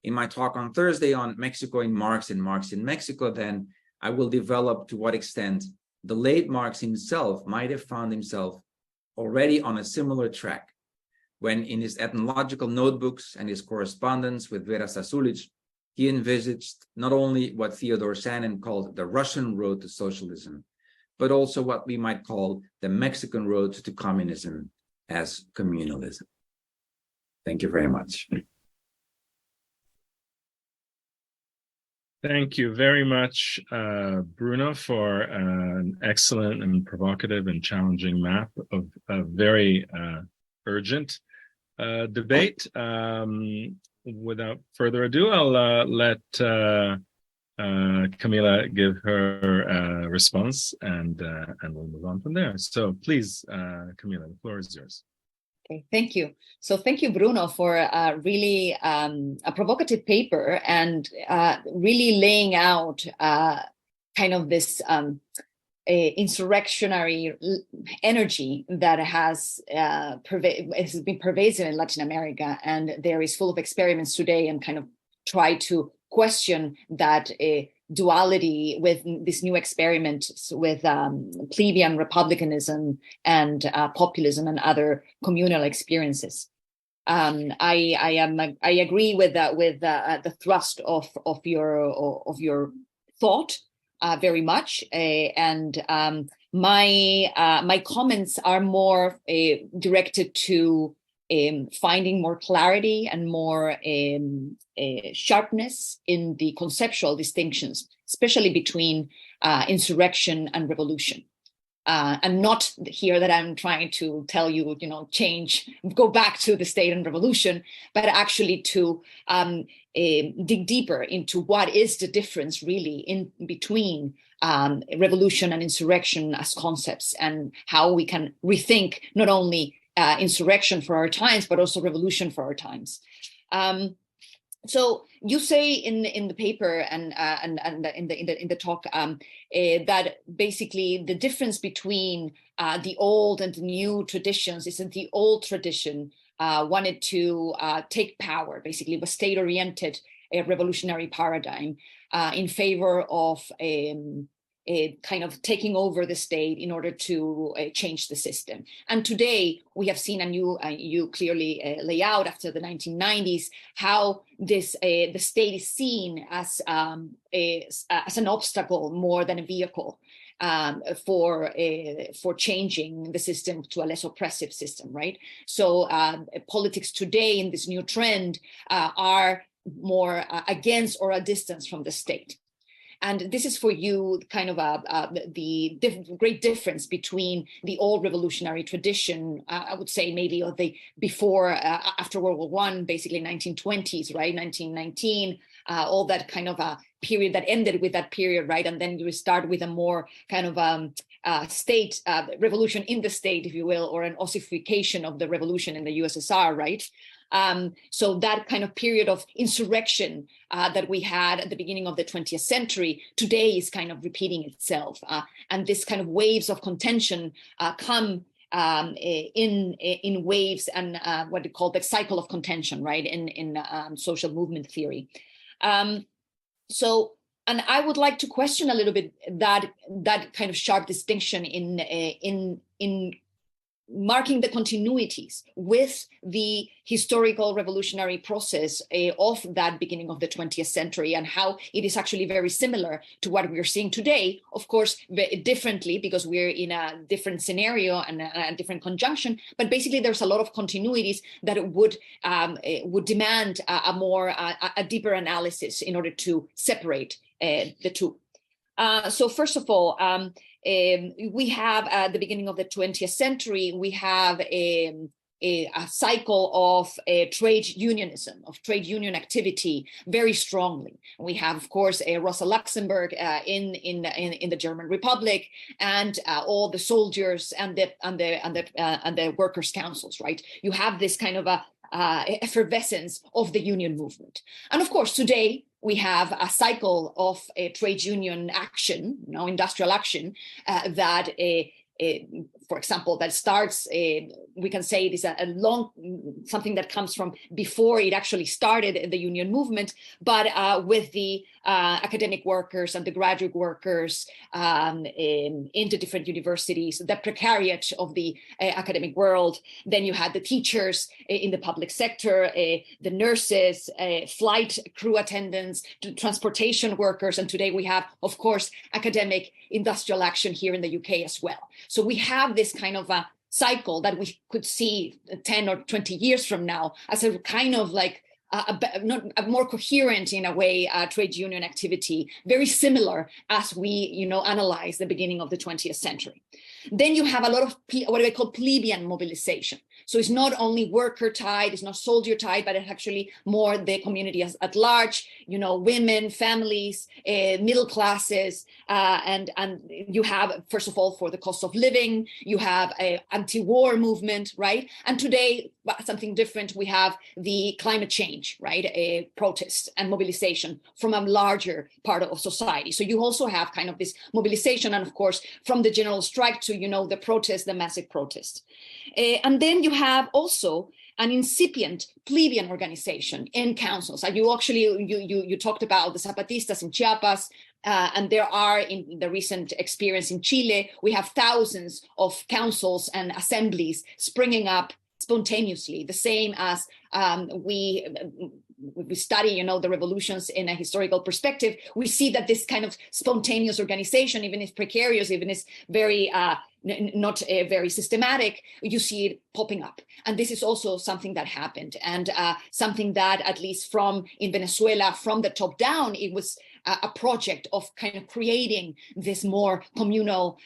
In my talk on Thursday on Mexico in Marx and Marx in Mexico, then, I will develop to what extent the late Marx himself might have found himself already on a similar track when in his ethnological notebooks and his correspondence with Vera Sasulich, he envisaged not only what Theodore Sanin called the Russian road to socialism, but also what we might call the Mexican road to communism as communalism. Thank you very much. Thank you very much, Bruno, for an excellent and provocative and challenging map of a very urgent debate. Without further ado, I'll let Camila give her response, and we'll move on from there. So please, Camila, the floor is yours. Okay, thank you. So thank you, Bruno, for really a provocative paper and really laying out kind of this insurrectionary energy that has been pervasive in Latin America, and there is full of experiments today and kind of try to question that duality with this new experiment with plebeian republicanism and populism and other communal experiences. I agree with that, with the thrust of your thought very much, and my comments are more directed to finding more clarity and more sharpness in the conceptual distinctions, especially between insurrection and revolution. And not here that I'm trying to tell you, go back to the state and revolution, but actually to dig deeper into what is the difference really in between revolution and insurrection as concepts, and how we can rethink not only insurrection for our times, but also revolution for our times. So you say in the paper and in the talk that basically the difference between the old and the new traditions is that the old tradition wanted to take power, basically was state-oriented revolutionary paradigm in favor of a kind of taking over the state in order to change the system. And today we have seen, and you clearly lay out after the 1990s, how this the state is seen as an obstacle more than a vehicle for changing the system to a less oppressive system, right? So politics today in this new trend are more against or a distance from the state. And this is for you kind of the great difference between the old revolutionary tradition, I would say maybe of the before, after World War I, basically 1920s, right? 1919, all that kind of a period that ended with that period, right? And then you start with a more kind of state revolution in the state, if you will, or an ossification of the revolution in the USSR, right? So that kind of period of insurrection that we had at the beginning of the 20th century today is kind of repeating itself. And this kind of waves of contention come in waves, and what they call the cycle of contention, right, in social movement theory. So, and I would like to question a little bit that kind of sharp distinction in marking the continuities with the historical revolutionary process of that beginning of the 20th century, and how it is actually very similar to what we're seeing today, of course, differently because we're in a different scenario and a different conjunction, but basically there's a lot of continuities that would demand a deeper analysis in order to separate the two. So first of all, we have at the beginning of the 20th century, we have a cycle of trade unionism, of trade union activity very strongly. We have, of course, Rosa Luxemburg in the German Republic, and all the soldiers and the workers' councils, right? You have this kind of a effervescence of the union movement. And of course, today, we have a cycle of trade union action, industrial action, that, for example, that starts, we can say it is a long, something that comes from before it actually started the union movement, but with the academic workers and the graduate workers into different universities, the precariat of the academic world. Then you had the teachers in the public sector, the nurses, flight crew attendants, transportation workers. And today we have, of course, academic industrial action here in the UK as well. So we have this kind of a cycle that we could see 10 or 20 years from now as a kind of like a more coherent in a way trade union activity, very similar as we analyze the beginning of the 20th century. Then you have a lot of what I call plebeian mobilization. So it's not only worker tied, it's not soldier tied, but it's actually more the community at large, women, families, middle classes, and you have, first of all, for the cost of living, you have an anti-war movement, right? And today, something different, we have the climate change, right? A protest and mobilization from a larger part of society. So you also have kind of this mobilization, and of course, from the general strike to, the protest, the massive protest. And then you have also an incipient plebeian organization in councils. And you talked about the Zapatistas in Chiapas, and there are, in the recent experience in Chile, we have thousands of councils and assemblies springing up spontaneously, the same as we study, the revolutions in a historical perspective. We see that this kind of spontaneous organization, even if precarious, even if very not very systematic, you see it popping up. And this is also something that happened, and something that, at least in Venezuela, from the top down, it was a project of kind of creating this more communal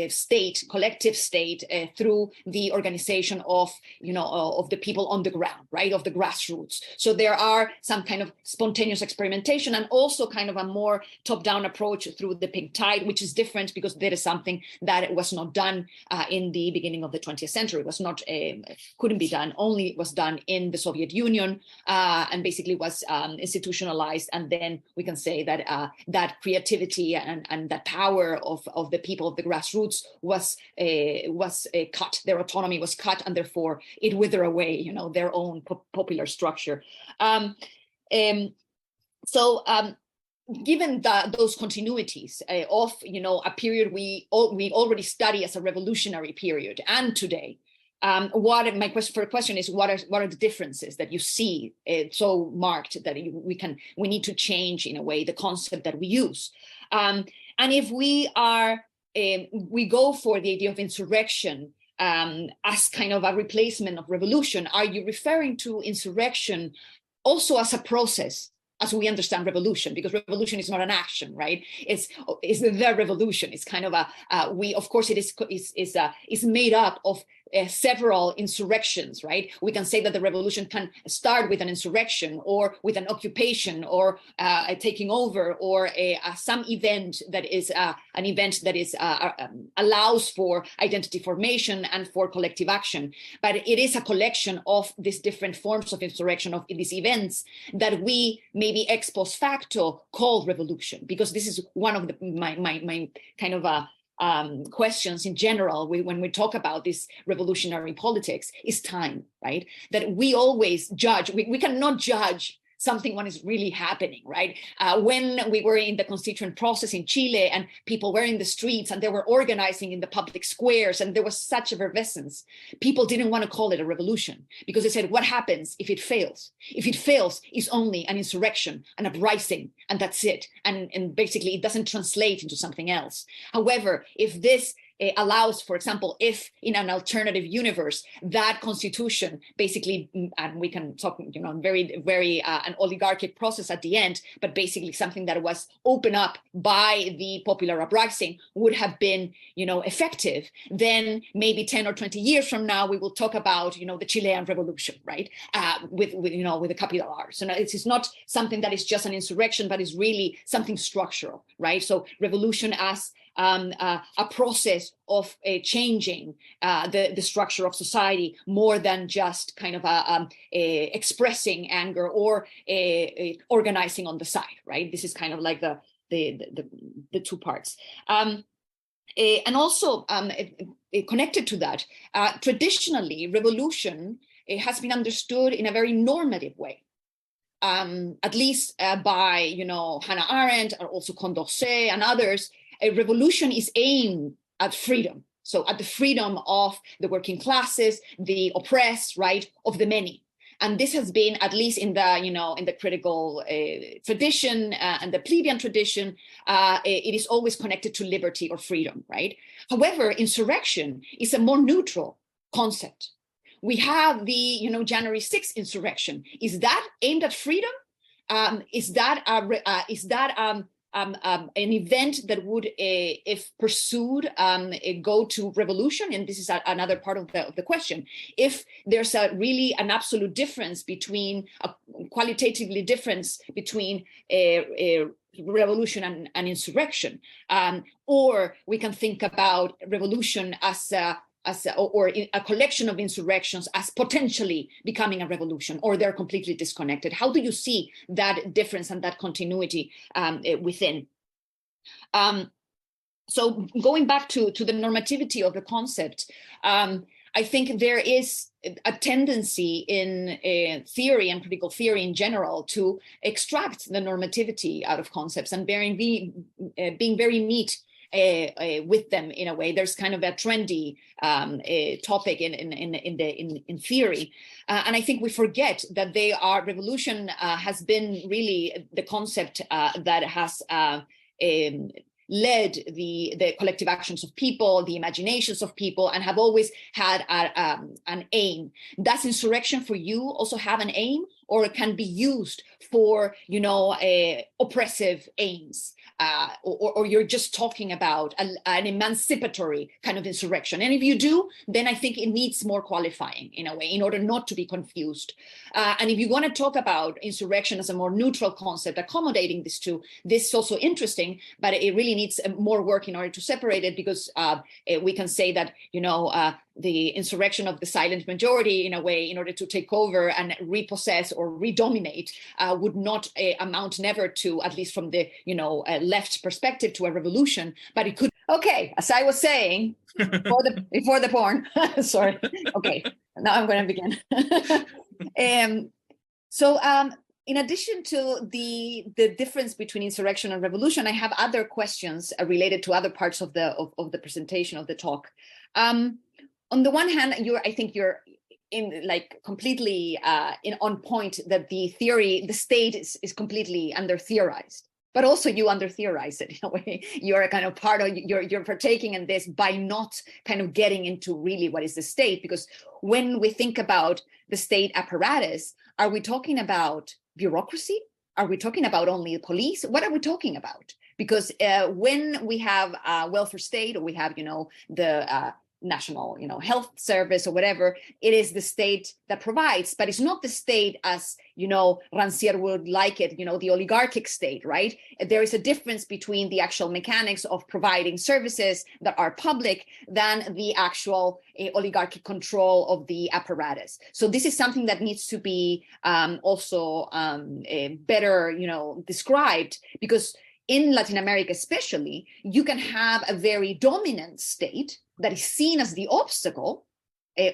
state, collective state, through the organization of the people on the ground, right, of the grassroots. So there are some kind of spontaneous experimentation, and also kind of a more top-down approach through the Pink Tide, which is different because there is something that was not done in the beginning of the 20th century. It was not, couldn't be done, only was done in the Soviet Union, and basically was institutionalized. And then we can say that that creativity and that power of the people of the grassroots was cut. Their autonomy was cut, and therefore it withered away, their own popular structure. Given those continuities of a period we already study as a revolutionary period, and today, my question is, what are the differences that you see so marked that we need to change in a way the concept that we use, and if we go for the idea of insurrection as kind of a replacement of revolution, are you referring to insurrection also as a process, as we understand revolution? Because revolution is not an action, right? It's the revolution. It's kind of of course it is made up of several insurrections, right? We can say that the revolution can start with an insurrection, or with an occupation, or a taking over, or some event that is allows for identity formation and for collective action. But it is a collection of these different forms of insurrection, of these events that we maybe ex post facto call revolution, because this is one of my kind of questions in general when we talk about this revolutionary politics is time, right? That we always judge, we cannot judge something when it's really happening, right? When we were in the constituent process in Chile, and people were in the streets and they were organizing in the public squares, and there was such effervescence, people didn't want to call it a revolution, because they said, what happens if it fails? If it fails, it's only an insurrection, an uprising, and that's it. And basically it doesn't translate into something else. However, if this allows, for example, if in an alternative universe, that constitution basically, and we can talk, very, very an oligarchic process at the end, but basically something that was opened up by the popular uprising would have been, effective, then maybe 10 or 20 years from now, we will talk about, the Chilean revolution, right? With a capital R. So it is not something that is just an insurrection, but is really something structural, right? So revolution as a process of changing the structure of society, more than just kind of expressing anger or organizing on the side, right? This is kind of like the two parts. And also connected to that, traditionally, revolution has been understood in a very normative way. At least by Hannah Arendt, and also Condorcet and others. A revolution is aimed at freedom. So at the freedom of the working classes, the oppressed, right, of the many. And this has been, at least in the, in the critical tradition and the plebeian tradition, it is always connected to liberty or freedom, right? However, insurrection is a more neutral concept. We have the January 6th insurrection. Is that aimed at freedom? Is that an event that would, if pursued, go to revolution? And this is another part of the question. If there's really an absolute difference between, a qualitatively difference between a revolution and insurrection, or we can think about revolution as a collection of insurrections as potentially becoming a revolution, or they're completely disconnected. How do you see that difference and that continuity within? So going back to the normativity of the concept, I think there is a tendency in theory and critical theory in general to extract the normativity out of concepts and being very neat with them in a way. There's kind of a trendy topic in theory, and I think we forget that revolution has been really the concept that has led the collective actions of people, the imaginations of people, and have always had an aim. Does insurrection for you also have an aim, or it can be used for oppressive aims? Or you're just talking about an emancipatory kind of insurrection? And if you do, then I think it needs more qualifying in a way in order not to be confused. And if you want to talk about insurrection as a more neutral concept, accommodating these two, this is also interesting, but it really needs more work in order to separate it, because we can say that, the insurrection of the silent majority in a way, in order to take over and repossess or redominate, would not amount never to, at least from the left perspective, to a revolution, but it could. Okay, as I was saying before the porn. Sorry. Okay, now I'm going to begin. So in addition to the difference between insurrection and revolution, I have other questions related to other parts of the presentation, of the talk. On the one hand, I think you're completely on point that the state is completely under theorized, but also you under theorize it in a way. You're a kind of part of, you're partaking in this by not kind of getting into really what is the state, because when we think about the state apparatus, are we talking about bureaucracy? Are we talking about only the police? What are we talking about? Because when we have a welfare state, or we have the national health service or whatever, it is the state that provides, but it's not the state as Rancière would like it, the oligarchic state, right? There is a difference between the actual mechanics of providing services that are public than the actual oligarchic control of the apparatus. So this is something that needs to be also better described, because in Latin America especially, you can have a very dominant state that is seen as the obstacle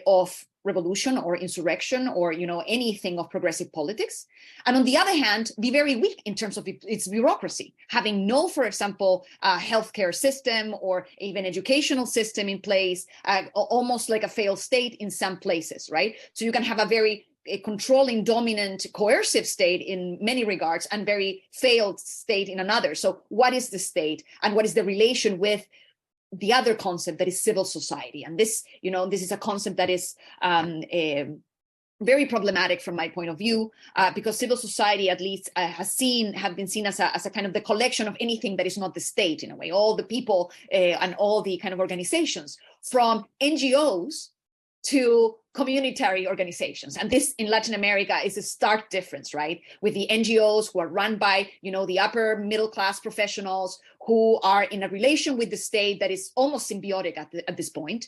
of revolution or insurrection or anything of progressive politics, and on the other hand be very weak in terms of its bureaucracy, having no, for example, healthcare system or even educational system in place, almost like a failed state in some places, right? So you can have a controlling, dominant, coercive state in many regards and very failed state in another. So what is the state, and what is the relation with the other concept that is civil society? And this, this is a concept that is very problematic from my point of view, because civil society, at least, have been seen as a kind of the collection of anything that is not the state in a way, all the people and all the kind of organizations, from NGOs to communitary organizations. And this in Latin America is a stark difference, right? With the NGOs who are run by, the upper middle class professionals who are in a relation with the state that is almost symbiotic at this point,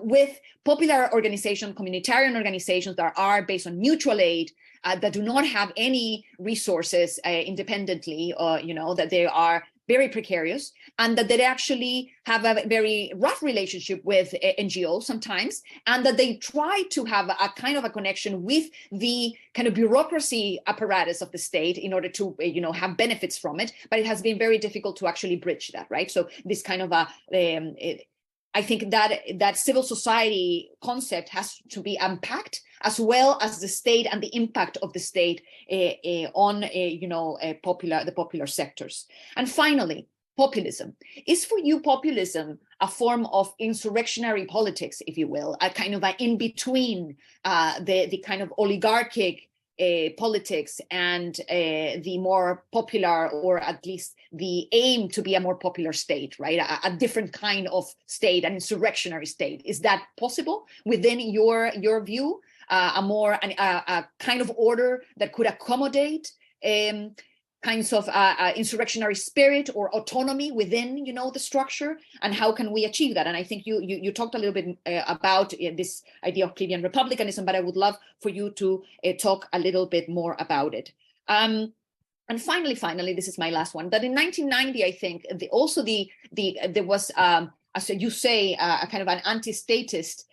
with popular organizations, communitarian organizations that are based on mutual aid, that do not have any resources independently, that they are very precarious, and that they actually have a very rough relationship with NGOs sometimes, and that they try to have a kind of a connection with the kind of bureaucracy apparatus of the state in order to, have benefits from it. But it has been very difficult to actually bridge that, right? So this kind of I think that civil society concept has to be unpacked, as well as the state and the impact of the state on the popular sectors. And finally, populism. Is for you populism a form of insurrectionary politics, if you will, a kind of an in-between the kind of oligarchic politics and the more popular, or at least the aim to be a more popular state, right? A different kind of state, an insurrectionary state. Is that possible within your view? A kind of order that could accommodate kinds of insurrectionary spirit or autonomy within, the structure, and how can we achieve that? And I think you talked a little bit about this idea of plebeian republicanism, but I would love for you to talk a little bit more about it. And finally, this is my last one. That in 1990, I think there was, as you say, a kind of an anti-statist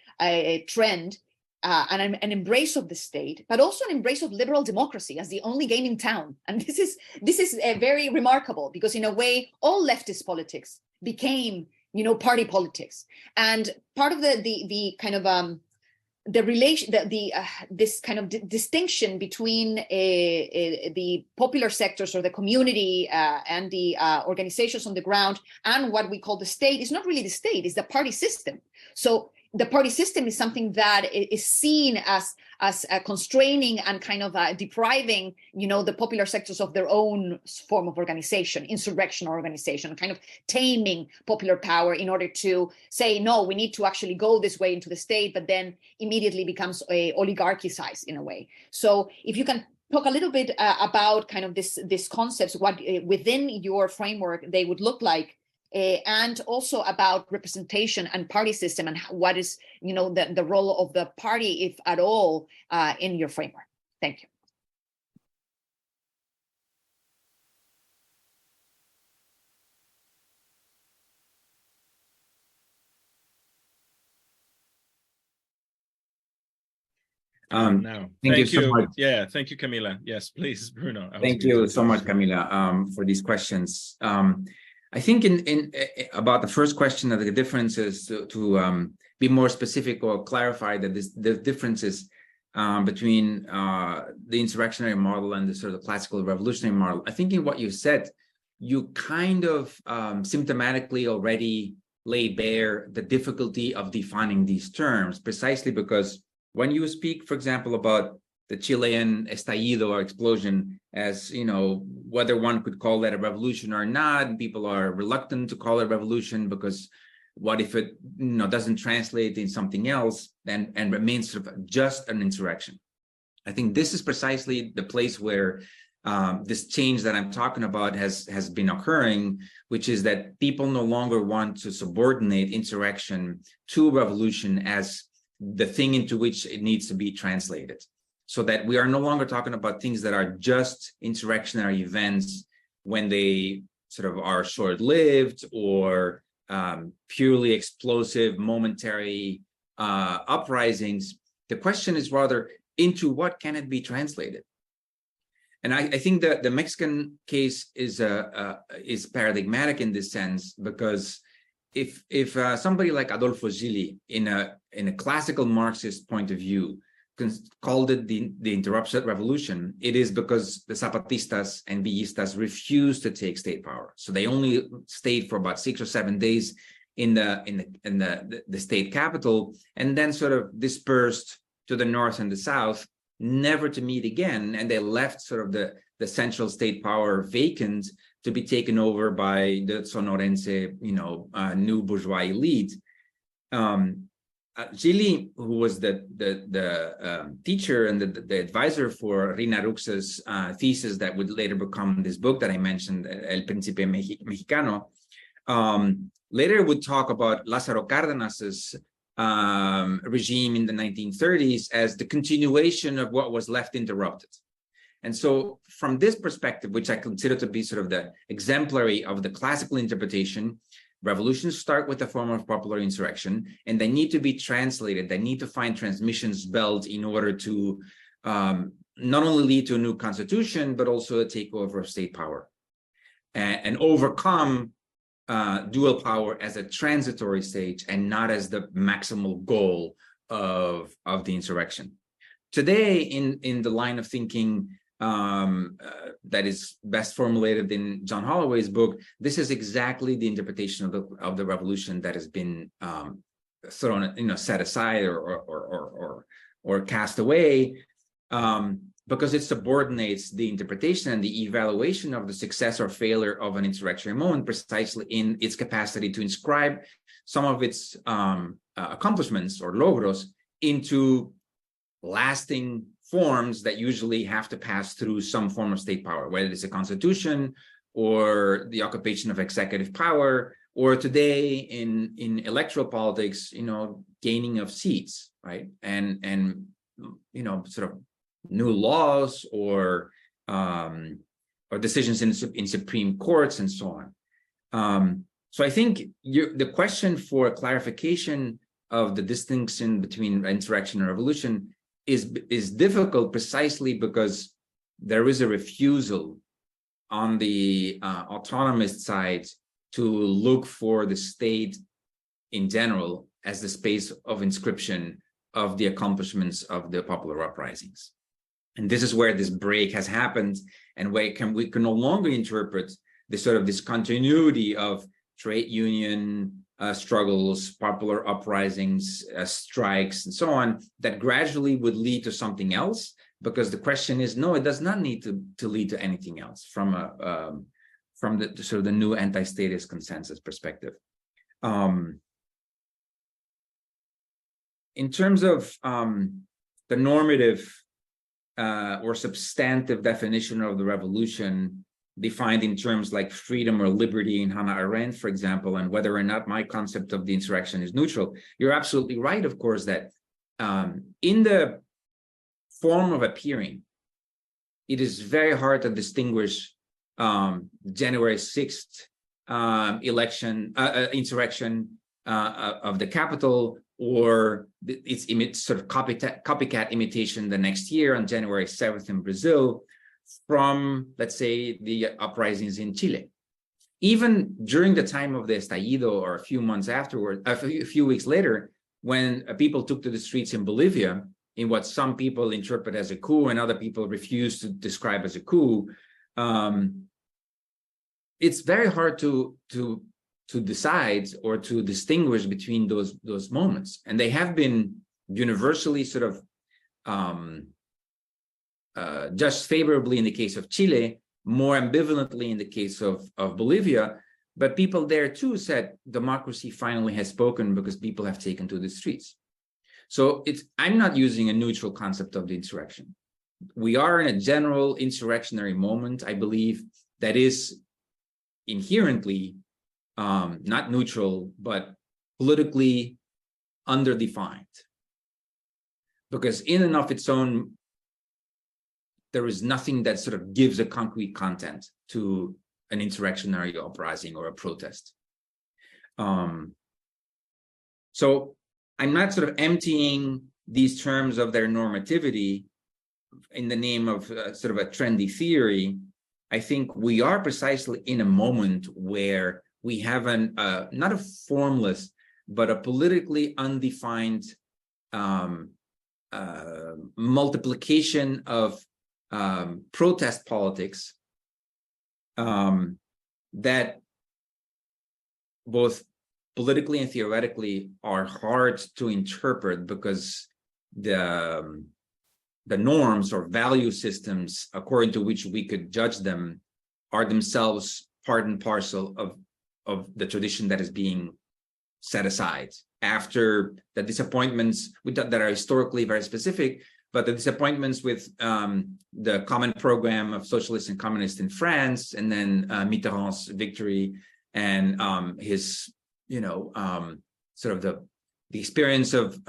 trend. An embrace of the state, but also an embrace of liberal democracy as the only game in town. And this is very remarkable, because in a way, all leftist politics became, party politics. And part of the kind of the relation, this kind of distinction between the popular sectors or the community and the organizations on the ground and what we call the state is not really the state, it's the party system. So the party system is something that is seen as constraining and kind of depriving, the popular sectors of their own form of organization, insurrectional organization, kind of taming popular power in order to say, no, we need to actually go this way into the state, but then immediately becomes oligarchicized in a way. So if you can talk a little bit about kind of this concepts, what within your framework they would look like, and also about representation and party system, and what is, the role of the party, if at all, in your framework. Thank you. Thank you so much. Yeah, thank you, Camila. Yes, please, Bruno. Thank you so much, Camila, for these questions. I think in about the first question of the differences, to be more specific or clarify that the differences between the insurrectionary model and the sort of classical revolutionary model. I think in what you said, you kind of symptomatically already lay bare the difficulty of defining these terms, precisely because when you speak, for example, about the Chilean estallido or explosion, as whether one could call that a revolution or not, and people are reluctant to call it a revolution because what if it doesn't translate in something else and remains sort of just an insurrection? I think this is precisely the place where this change that I'm talking about has been occurring, which is that people no longer want to subordinate insurrection to revolution as the thing into which it needs to be translated. So that we are no longer talking about things that are just insurrectionary events when they sort of are short-lived or purely explosive, momentary uprisings. The question is rather, into what can it be translated? And I think that the Mexican case is paradigmatic in this sense, because if somebody like Adolfo Gili, in a classical Marxist point of view, called it the interrupted revolution, it is because the Zapatistas and Villistas refused to take state power. So they only stayed for about 6 or 7 days in the state capital, and then sort of dispersed to the north and the south, never to meet again. And they left sort of the central state power vacant to be taken over by the Sonorense, new bourgeois elite. Gili, who was the teacher and the advisor for Rina Rux's thesis that would later become this book that I mentioned, El Príncipe Mexicano, later would talk about Lázaro Cárdenas's regime in the 1930s as the continuation of what was left interrupted. And so from this perspective, which I consider to be sort of the exemplary of the classical interpretation, revolutions start with a form of popular insurrection, and they need to be translated. They need to find transmissions belt in order to not only lead to a new constitution, but also a takeover of state power and overcome dual power as a transitory stage and not as the maximal goal of the insurrection. Today, in the line of thinking that is best formulated in John Holloway's book, this is exactly the interpretation of the revolution that has been thrown, set aside or cast away, because it subordinates the interpretation and the evaluation of the success or failure of an insurrectionary moment precisely in its capacity to inscribe some of its accomplishments or logros into lasting forms that usually have to pass through some form of state power, whether it's a constitution or the occupation of executive power, or today in electoral politics, gaining of seats, right? And sort of new laws or decisions in Supreme Courts and so on. So I think the question for clarification of the distinction between insurrection and revolution is difficult precisely because there is a refusal on the autonomist side to look for the state in general as the space of inscription of the accomplishments of the popular uprisings. And this is where this break has happened, and where we can no longer interpret this sort of discontinuity of trade union struggles, popular uprisings, strikes, and so on, that gradually would lead to something else. Because the question is, no, it does not need to lead to anything else from the sort of the new anti-statist consensus perspective. In terms of the normative or substantive definition of the revolution, defined in terms like freedom or liberty in Hannah Arendt, for example, and whether or not my concept of the insurrection is neutral, you're absolutely right, of course, that in the form of appearing, it is very hard to distinguish January 6th insurrection of the capital, or its sort of copycat imitation the next year on January 7th in Brazil, from, let's say, the uprisings in Chile. Even during the time of the estallido, or a few months afterward, a few weeks later, when people took to the streets in Bolivia, in what some people interpret as a coup and other people refuse to describe as a coup, it's very hard to decide or to distinguish between those moments. And they have been universally sort of judged favorably in the case of Chile, more ambivalently in the case of Bolivia. But people there too said democracy finally has spoken because people have taken to the streets. So I'm not using a neutral concept of the insurrection. We are in a general insurrectionary moment, I believe, that is inherently not neutral, but politically underdefined. Because in and of its own, there is nothing that sort of gives a concrete content to an insurrectionary uprising or a protest. So I'm not sort of emptying these terms of their normativity in the name of sort of a trendy theory. I think we are precisely in a moment where we have not a formless, but a politically undefined multiplication of protest politics that both politically and theoretically are hard to interpret, because the norms or value systems according to which we could judge them are themselves part and parcel of the tradition that is being set aside after the disappointments that are historically very specific, but the disappointments with the common program of socialists and communists in France, and then Mitterrand's victory and his, sort of the experience of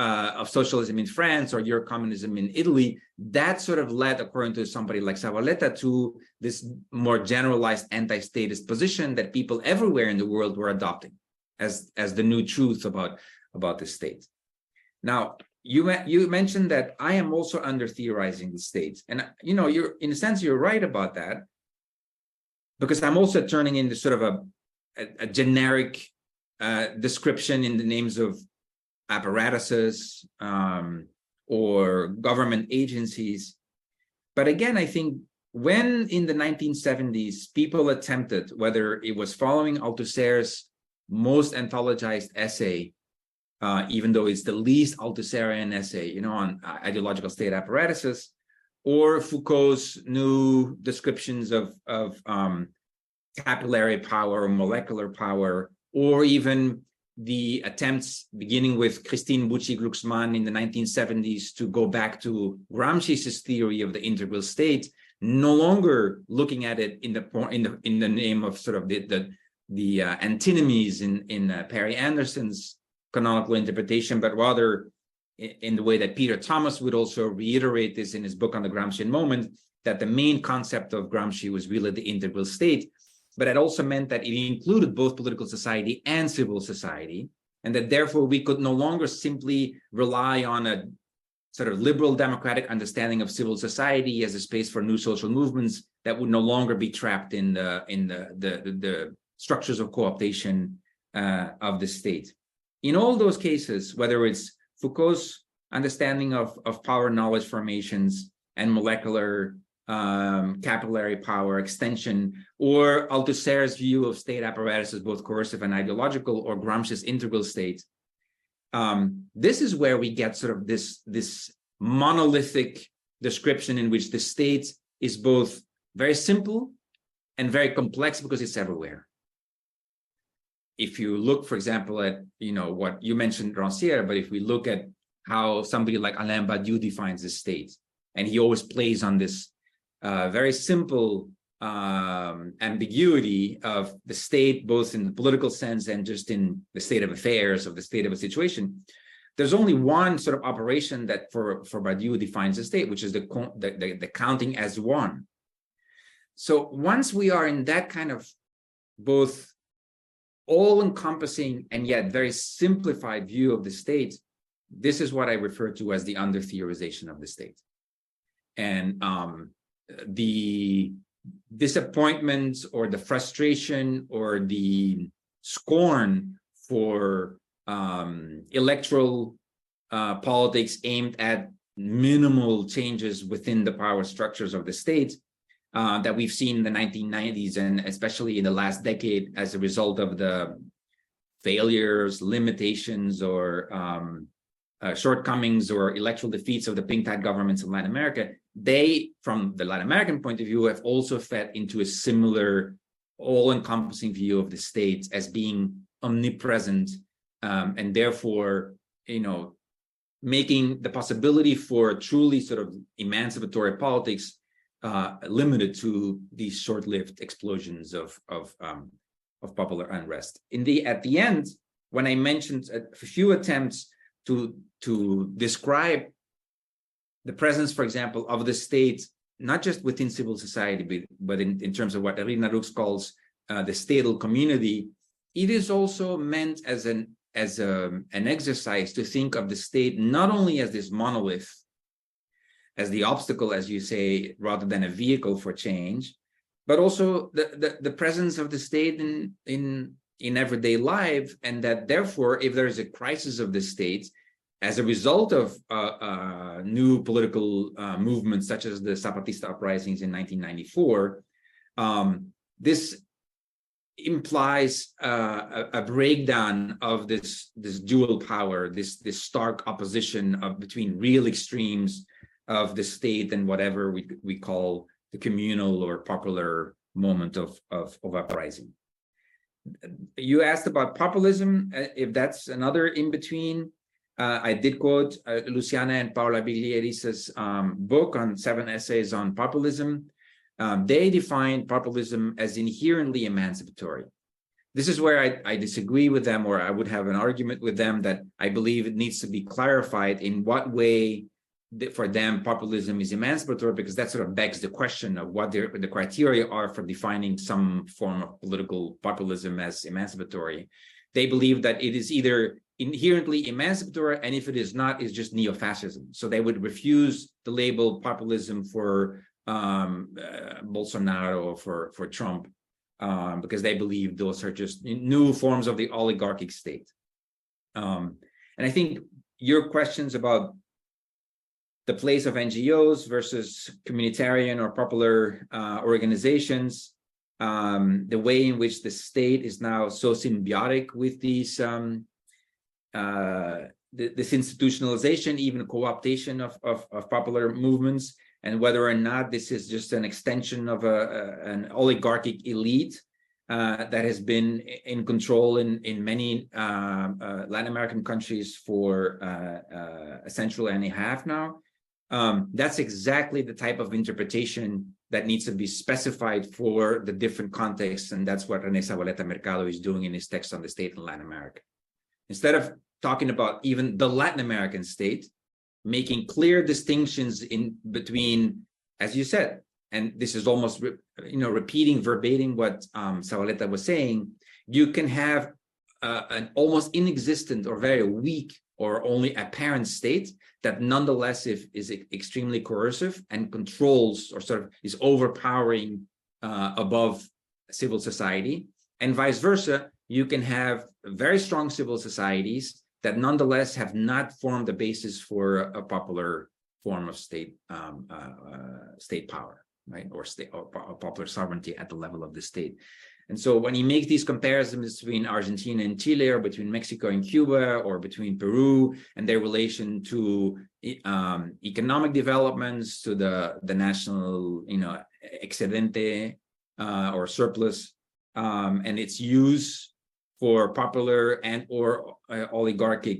socialism in France or Eurocommunism in Italy, that sort of led, according to somebody like Zavaleta, to this more generalized anti-statist position that people everywhere in the world were adopting as the new truth about the state. Now, you mentioned that I am also under theorizing the state, and you're in a sense you're right about that, because I'm also turning into sort of a generic description in the names of apparatuses or government agencies. But again, I think when in the 1970s, people attempted, whether it was following Althusser's most anthologized essay, even though it's the least Althusserian essay, on ideological state apparatuses, or Foucault's new descriptions of capillary power or molecular power, or even the attempts beginning with Christine Bucci-Glucksmann in the 1970s to go back to Gramsci's theory of the integral state, no longer looking at it in the name of sort of the antinomies in Perry Anderson's canonical interpretation, but rather in the way that Peter Thomas would also reiterate this in his book on the Gramscian moment, that the main concept of Gramsci was really the integral state. But it also meant that it included both political society and civil society, and that therefore we could no longer simply rely on a sort of liberal democratic understanding of civil society as a space for new social movements that would no longer be trapped in the structures of co-optation of the state. In all those cases, whether it's Foucault's understanding of power knowledge formations and molecular capillary power extension, or Althusser's view of state apparatuses, both coercive and ideological, or Gramsci's integral state, this is where we get sort of this monolithic description in which the state is both very simple and very complex because it's everywhere. If you look, for example, at what you mentioned, Rancière, but if we look at how somebody like Alain Badiou defines the state, and he always plays on this very simple ambiguity of the state, both in the political sense and just in the state of affairs, of the state of a situation, there's only one sort of operation that for Badiou defines the state, which is the counting as one. So once we are in that kind of both all-encompassing and yet very simplified view of the state, this is what I refer to as the under-theorization of the state. And the disappointment or the frustration or the scorn for electoral politics aimed at minimal changes within the power structures of the state that we've seen in the 1990s, and especially in the last decade as a result of the failures, limitations, or shortcomings or electoral defeats of the pink tide governments in Latin America, they, from the Latin American point of view, have also fed into a similar all-encompassing view of the state as being omnipresent, and therefore, making the possibility for truly sort of emancipatory politics limited to these short-lived explosions of popular unrest. At the end, when I mentioned a few attempts to describe the presence, for example, of the state, not just within civil society, but in terms of what Rina Rux calls the statal community, it is also meant as an exercise to think of the state not only as this monolith, as the obstacle, as you say, rather than a vehicle for change, but also the presence of the state in everyday life, and that therefore, if there is a crisis of the state as a result of new political movements such as the Zapatista uprisings in 1994, this implies a breakdown of this dual power, this stark opposition between real extremes of the state and whatever we call the communal or popular moment of uprising. You asked about populism, if that's another in-between. I did quote Luciana and Paola Biglieri's book on 7 essays on populism. They define populism as inherently emancipatory. This is where I disagree with them, or I would have an argument with them that I believe it needs to be clarified in what way for them populism is emancipatory, because that sort of begs the question of what the criteria are for defining some form of political populism as emancipatory. They believe that it is either inherently emancipatory, and if it is not, it's just neo-fascism. So they would refuse the label populism for Bolsonaro or for Trump, because they believe those are just new forms of the oligarchic state. And I think your questions about the place of NGOs versus communitarian or popular organizations, the way in which the state is now so symbiotic with these this institutionalization, even co-optation of popular movements, and whether or not this is just an extension of an oligarchic elite that has been in control in many Latin American countries for a century and a half now. That's exactly the type of interpretation that needs to be specified for the different contexts, and that's what René Zabaleta Mercado is doing in his text on the state in Latin America. Instead of talking about even the Latin American state, making clear distinctions in between, as you said, and this is almost repeating verbatim what Zabaleta was saying, you can have an almost inexistent or very weak or only apparent state that nonetheless is extremely coercive and controls or sort of is overpowering above civil society, and vice versa. You can have very strong civil societies that nonetheless have not formed the basis for a popular form of state power, right, or popular sovereignty at the level of the state. And so when he makes these comparisons between Argentina and Chile, or between Mexico and Cuba, or between Peru and their relation to economic developments, to the national, excedente or surplus, and its use for popular and or oligarchic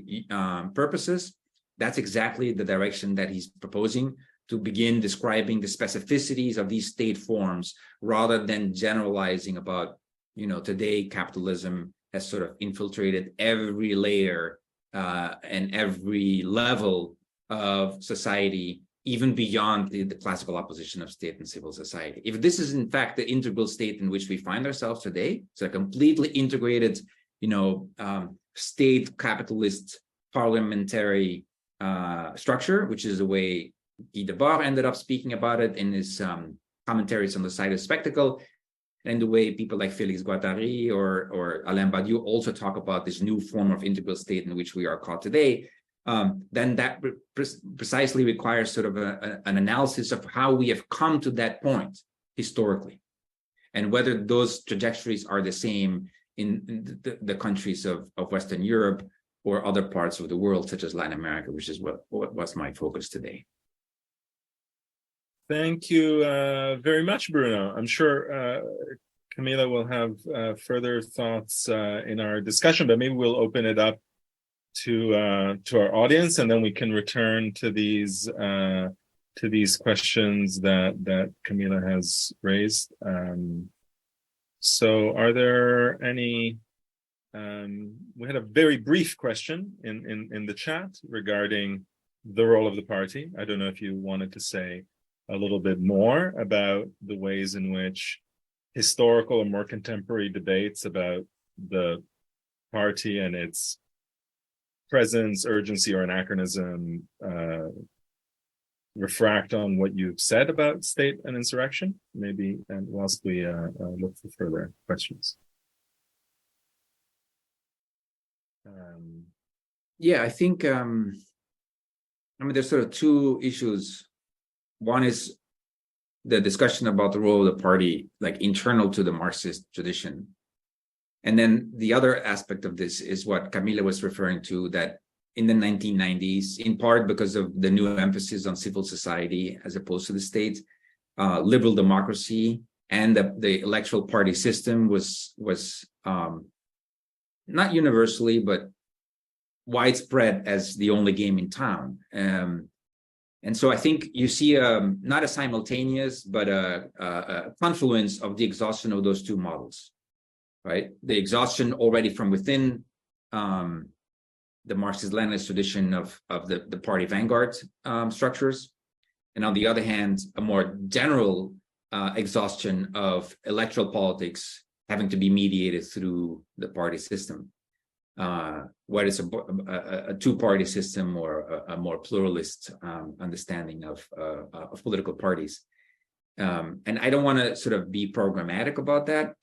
purposes, that's exactly the direction that he's proposing, to begin describing the specificities of these state forms rather than generalizing about, today capitalism has sort of infiltrated every layer and every level of society, even beyond the classical opposition of state and civil society. If this is in fact the integral state in which we find ourselves today, it's a completely integrated, state capitalist parliamentary structure, which is the way Guy Debord ended up speaking about it in his commentaries on the side of spectacle, and the way people like Félix Guattari or Alain Badiou also talk about this new form of integral state in which we are caught today, then that precisely requires sort of an analysis of how we have come to that point historically, and whether those trajectories are the same in the countries of Western Europe or other parts of the world, such as Latin America, which is what was my focus today. Thank you very much, Bruno. I'm sure Camila will have further thoughts in our discussion, but maybe we'll open it up to our audience, and then we can return to these questions that Camila has raised. So are there any, we had a very brief question in the chat regarding the role of the party. I don't know if you wanted to say a little bit more about the ways in which historical or more contemporary debates about the party and its presence, urgency, or anachronism refract on what you've said about state and insurrection, maybe, and whilst we look for further questions. Yeah, I think, there's sort of two issues. One is the discussion about the role of the party, like internal to the Marxist tradition. And then the other aspect of this is what Camila was referring to, that in the 1990s, in part because of the new emphasis on civil society as opposed to the state, liberal democracy and the electoral party system was not universally, but widespread as the only game in town. And so I think you see not a simultaneous, but a confluence of the exhaustion of those two models, right? The exhaustion already from within the Marxist-Leninist tradition of the party vanguard structures. And on the other hand, a more general exhaustion of electoral politics having to be mediated through the party system, whether it's a two-party system or a more pluralist understanding of political parties. And I don't want to sort of be programmatic about that.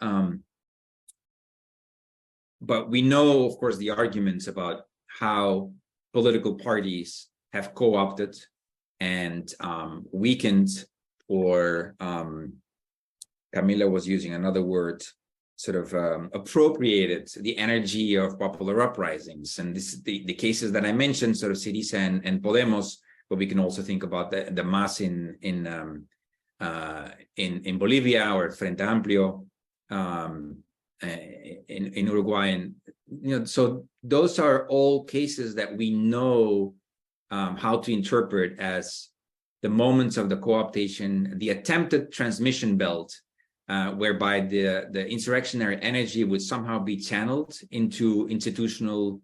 But we know, of course, the arguments about how political parties have co-opted and weakened, or Camila was using another word, sort of appropriated the energy of popular uprisings. And this, the cases that I mentioned, sort of Syriza and Podemos, but we can also think about the MAS in Bolivia, or Frente Amplio in Uruguay, and so those are all cases that we know how to interpret as the moments of the co-optation, the attempted transmission belt, whereby the insurrectionary energy would somehow be channeled into institutional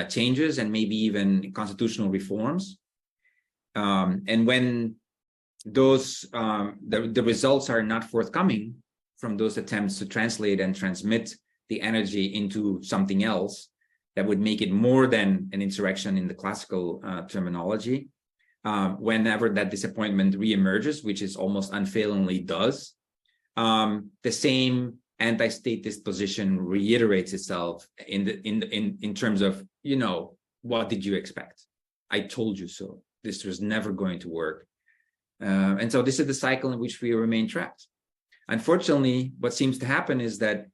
changes and maybe even constitutional reforms. And when those the results are not forthcoming from those attempts to translate and transmit the energy into something else that would make it more than an insurrection in the classical terminology, whenever that disappointment reemerges, which is almost unfailingly does, the same anti-statist position reiterates itself in terms of, what did you expect? I told you so. This was never going to work. And so this is the cycle in which we remain trapped. Unfortunately, what seems to happen is that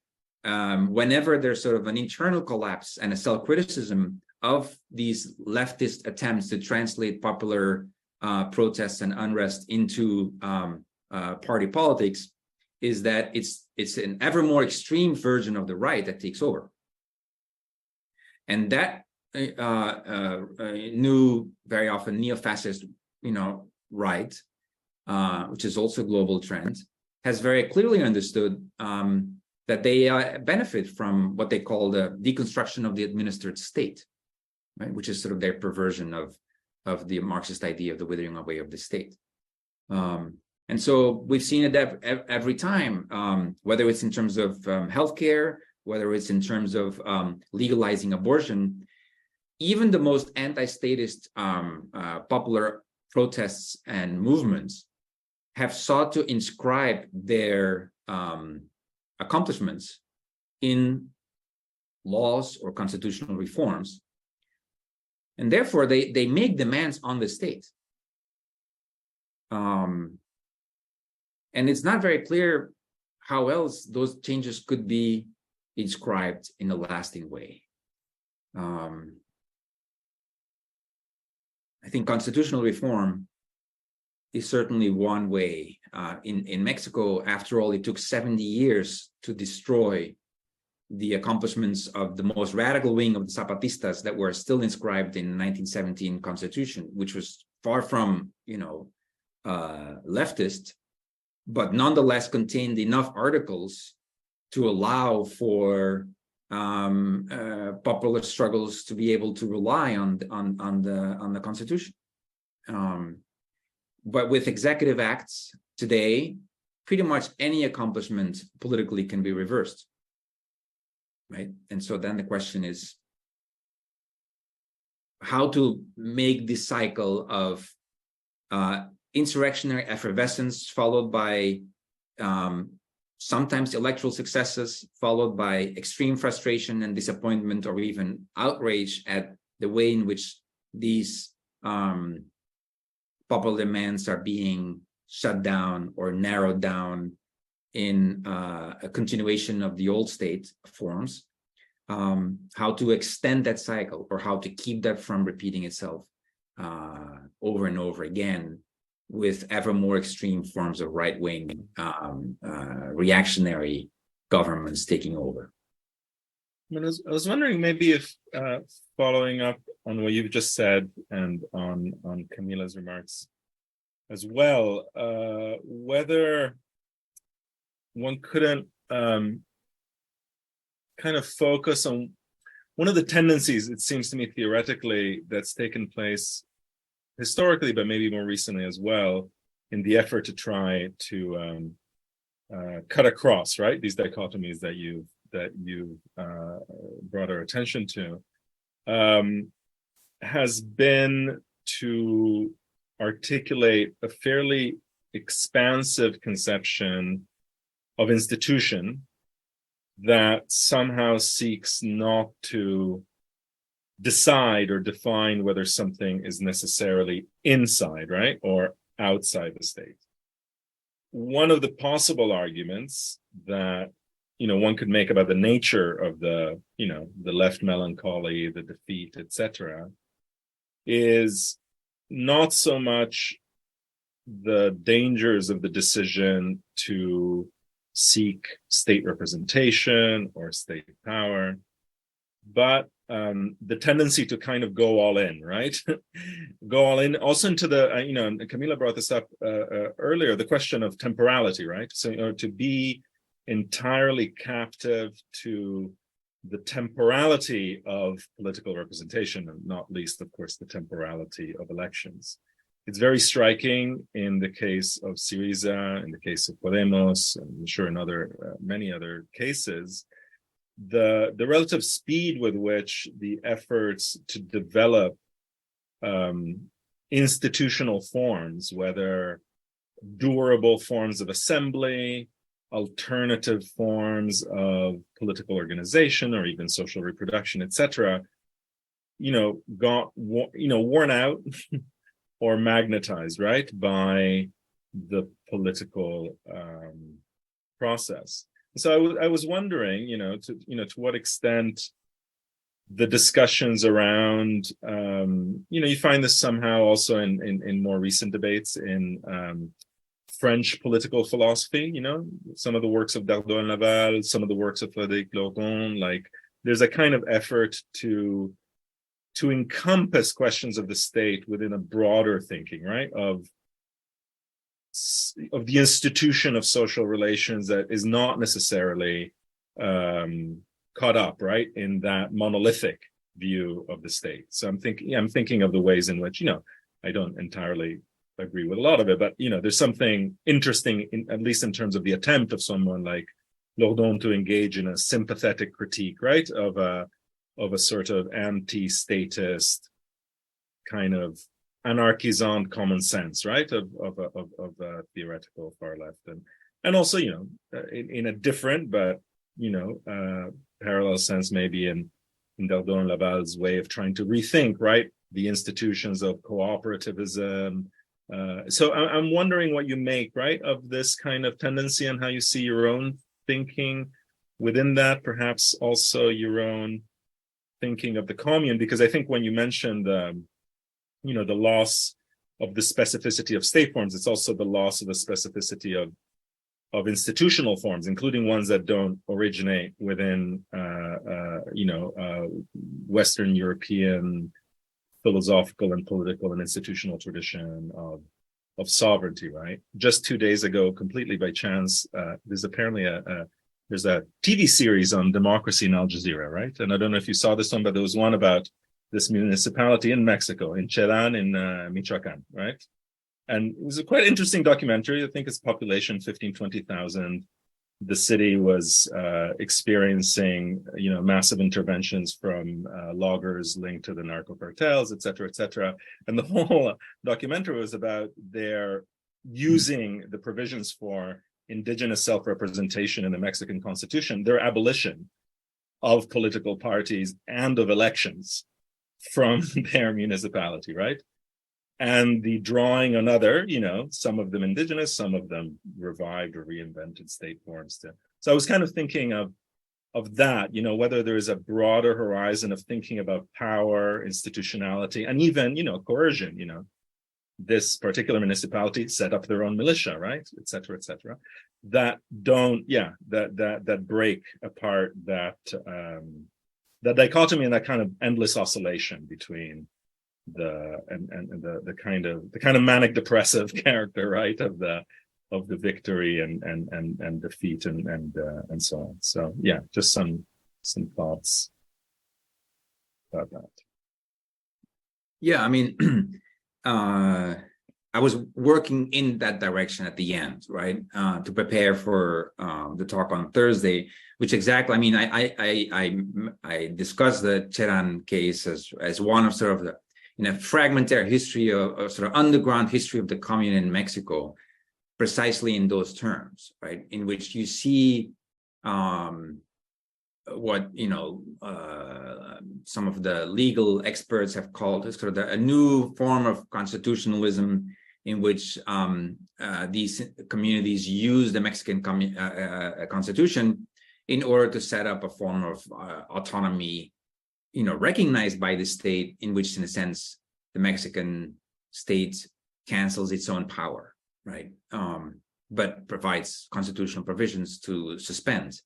whenever there's sort of an internal collapse and a self-criticism of these leftist attempts to translate popular protests and unrest into party politics, is that it's an ever more extreme version of the right that takes over. And that new, very often neo-fascist, right, which is also a global trend, has very clearly understood that they benefit from what they call the deconstruction of the administered state, right, which is sort of their perversion of the Marxist idea of the withering away of the state. And so we've seen it every time, whether it's in terms of healthcare, whether it's in terms of legalizing abortion. Even the most anti-statist popular protests and movements have sought to inscribe their accomplishments in laws or constitutional reforms. And therefore, they make demands on the state. And it's not very clear how else those changes could be inscribed in a lasting way. I think constitutional reform is certainly one way. In Mexico, after all, it took 70 years to destroy the accomplishments of the most radical wing of the Zapatistas that were still inscribed in the 1917 Constitution, which was far from, leftist, but nonetheless contained enough articles to allow for popular struggles to be able to rely on the Constitution. But with executive acts today, pretty much any accomplishment politically can be reversed, right? And so then the question is how to make this cycle of insurrectionary effervescence followed by sometimes electoral successes, followed by extreme frustration and disappointment, or even outrage at the way in which these popular demands are being shut down or narrowed down in a continuation of the old state forms, how to extend that cycle or how to keep that from repeating itself over and over again with ever more extreme forms of right-wing reactionary governments taking over. I was wondering maybe if following up on what you've just said and on Camila's remarks as well, whether one couldn't kind of focus on one of the tendencies, it seems to me theoretically, that's taken place historically, but maybe more recently as well, in the effort to try to cut across, right, these dichotomies that you've brought our attention to, has been to articulate a fairly expansive conception of institution that somehow seeks not to decide or define whether something is necessarily inside, right, or outside the state. One of the possible arguments that one could make about the nature of the left melancholy, the defeat, etc., is not so much the dangers of the decision to seek state representation or state power, but the tendency to kind of go all in, right? Go all in. Also into the, and Camila brought this up earlier, the question of temporality, right? So to be entirely captive to the temporality of political representation, and not least, of course, the temporality of elections. It's very striking in the case of Syriza, in the case of Podemos, and I'm sure in many other cases, the relative speed with which the efforts to develop institutional forms, whether durable forms of assembly, alternative forms of political organization, or even social reproduction, etc., got worn out or magnetized, right, by the political process. So I was wondering, to what extent the discussions around, you find this somehow also in more recent debates in French political philosophy, some of the works of Dardot and Laval, some of the works of Frédéric Lordon, like there's a kind of effort to encompass questions of the state within a broader thinking, right, of the institution of social relations that is not necessarily caught up, right, in that monolithic view of the state. So I'm thinking of the ways in which, I don't entirely agree with a lot of it, but there's something interesting, at least in terms of the attempt of someone like Lordon to engage in a sympathetic critique, right, of a sort of anti-statist kind of anarchisant common sense, right, of a theoretical far left, and also in a different but parallel sense, maybe in Dardot and Laval's way of trying to rethink, right, the institutions of cooperativism. So I'm wondering what you make, right, of this kind of tendency and how you see your own thinking within that, perhaps also your own thinking of the commune, because I think when you mentioned the loss of the specificity of state forms, it's also the loss of the specificity of institutional forms, including ones that don't originate within Western European philosophical and political and institutional tradition of sovereignty, right? Just 2 days ago, completely by chance, there's apparently there's a TV series on democracy in Al Jazeera, right? And I don't know if you saw this one, but there was one about this municipality in Mexico, in Chelan, in Michoacan, right? And it was a quite interesting documentary. I think its population, 20,000. The city was experiencing, massive interventions from loggers linked to the narco cartels, et cetera, et cetera. And the whole documentary was about their using the provisions for indigenous self-representation in the Mexican Constitution, their abolition of political parties and of elections from their municipality, right? And the drawing on other, some of them indigenous, some of them revived or reinvented state forms. So I was kind of thinking of that, whether there is a broader horizon of thinking about power, institutionality, and even, coercion, this particular municipality set up their own militia, right, et cetera, that don't, that break apart that dichotomy and that kind of endless oscillation between the kind of manic depressive character, right, of the victory and defeat and so on. So yeah, just some thoughts about that. Yeah, I mean, I was working in that direction at the end, right, to prepare for the talk on Thursday. Which exactly, I mean, I discussed the Cheran case as one of sort of the fragmentary history of sort of underground history of the commune in Mexico, precisely in those terms, right, in which you see what some of the legal experts have called sort of a new form of constitutionalism, in which these communities use the Mexican constitution in order to set up a form of autonomy, recognized by the state, in which, in a sense, the Mexican state cancels its own power, right? But provides constitutional provisions to suspend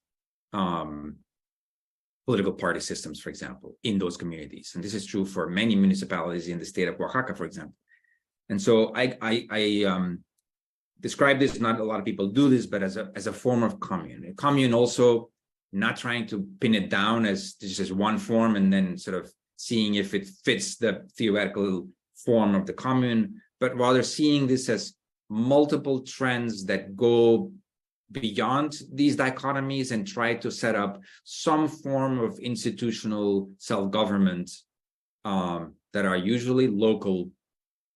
political party systems, for example, in those communities. And this is true for many municipalities in the state of Oaxaca, for example. And so I describe this, not a lot of people do this, but as a form of commune. A commune also not trying to pin it down as just as one form and then sort of seeing if it fits the theoretical form of the commune, but rather seeing this as multiple trends that go beyond these dichotomies and try to set up some form of institutional self-government that are usually local,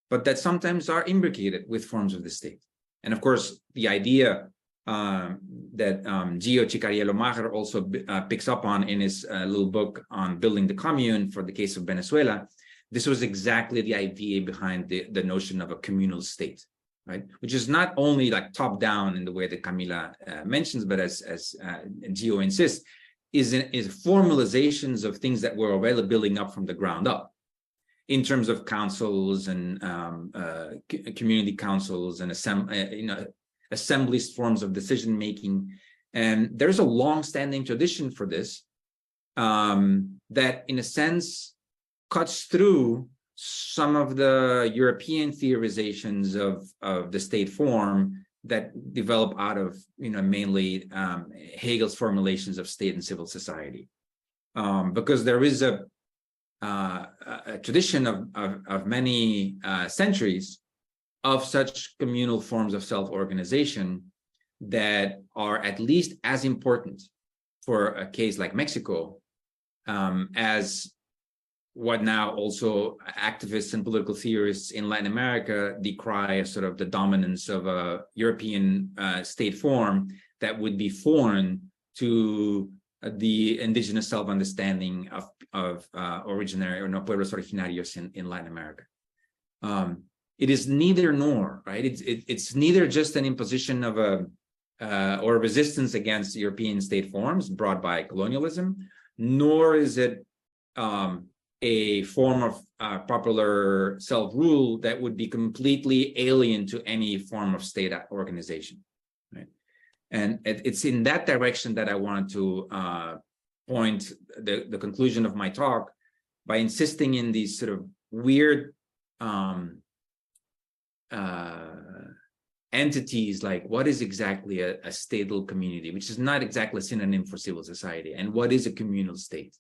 but that sometimes are imbricated with forms of the state. And of course, the idea that Gio Cicariello Maher also picks up on in his little book on building the commune for the case of Venezuela, this was exactly the idea behind the notion of a communal state, right? Which is not only like top down in the way that Camila mentions, but as Gio insists, is formalizations of things that were already building up from the ground up, in terms of councils and community councils and assemblies, forms of decision making. And there's a long-standing tradition for this that, in a sense, cuts through some of the European theorizations of the state form that develop out of mainly Hegel's formulations of state and civil society, because there is a tradition of many centuries of such communal forms of self-organization that are at least as important for a case like Mexico as what now also activists and political theorists in Latin America decry as sort of the dominance of a European state form that would be foreign to the indigenous self-understanding of originary or pueblos originarios in Latin America. It is neither nor, right? It's neither just an imposition of or resistance against European state forms brought by colonialism, nor is it a form of popular self-rule that would be completely alien to any form of state organization, right? And it's in that direction that I wanted to point the conclusion of my talk by insisting in these sort of weird entities, like what is exactly a statal community, which is not exactly a synonym for civil society, and what is a communal state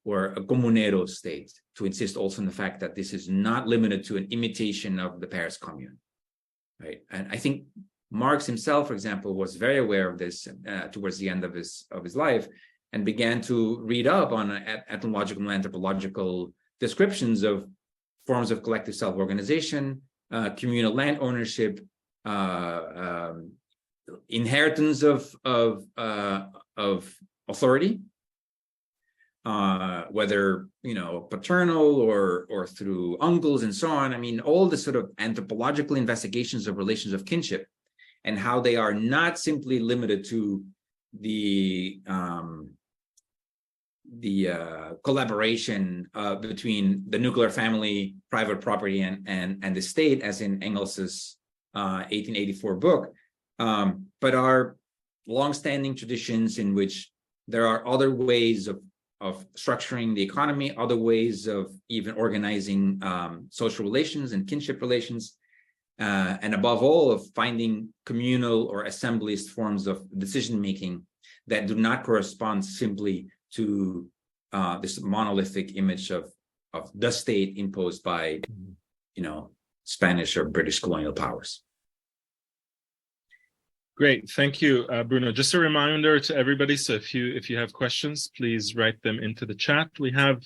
or a comunero state, to insist also on the fact that this is not limited to an imitation of the Paris Commune, right? And I think Marx himself, for example, was very aware of this towards the end of his life, and began to read up on ethnological and anthropological descriptions of forms of collective self-organization, communal land ownership, inheritance of authority, whether paternal or through uncles and so on. I mean, all the sort of anthropological investigations of relations of kinship, and how they are not simply limited to the collaboration between the nuclear family, private property, and the state, as in Engels's 1884 book, but are longstanding traditions in which there are other ways of structuring the economy, other ways of even organizing social relations and kinship relations, and above all, of finding communal or assemblist forms of decision-making that do not correspond simply to this monolithic image of the state imposed by, Spanish or British colonial powers. Great, thank you, Bruno. Just a reminder to everybody, so if you have questions, please write them into the chat. We have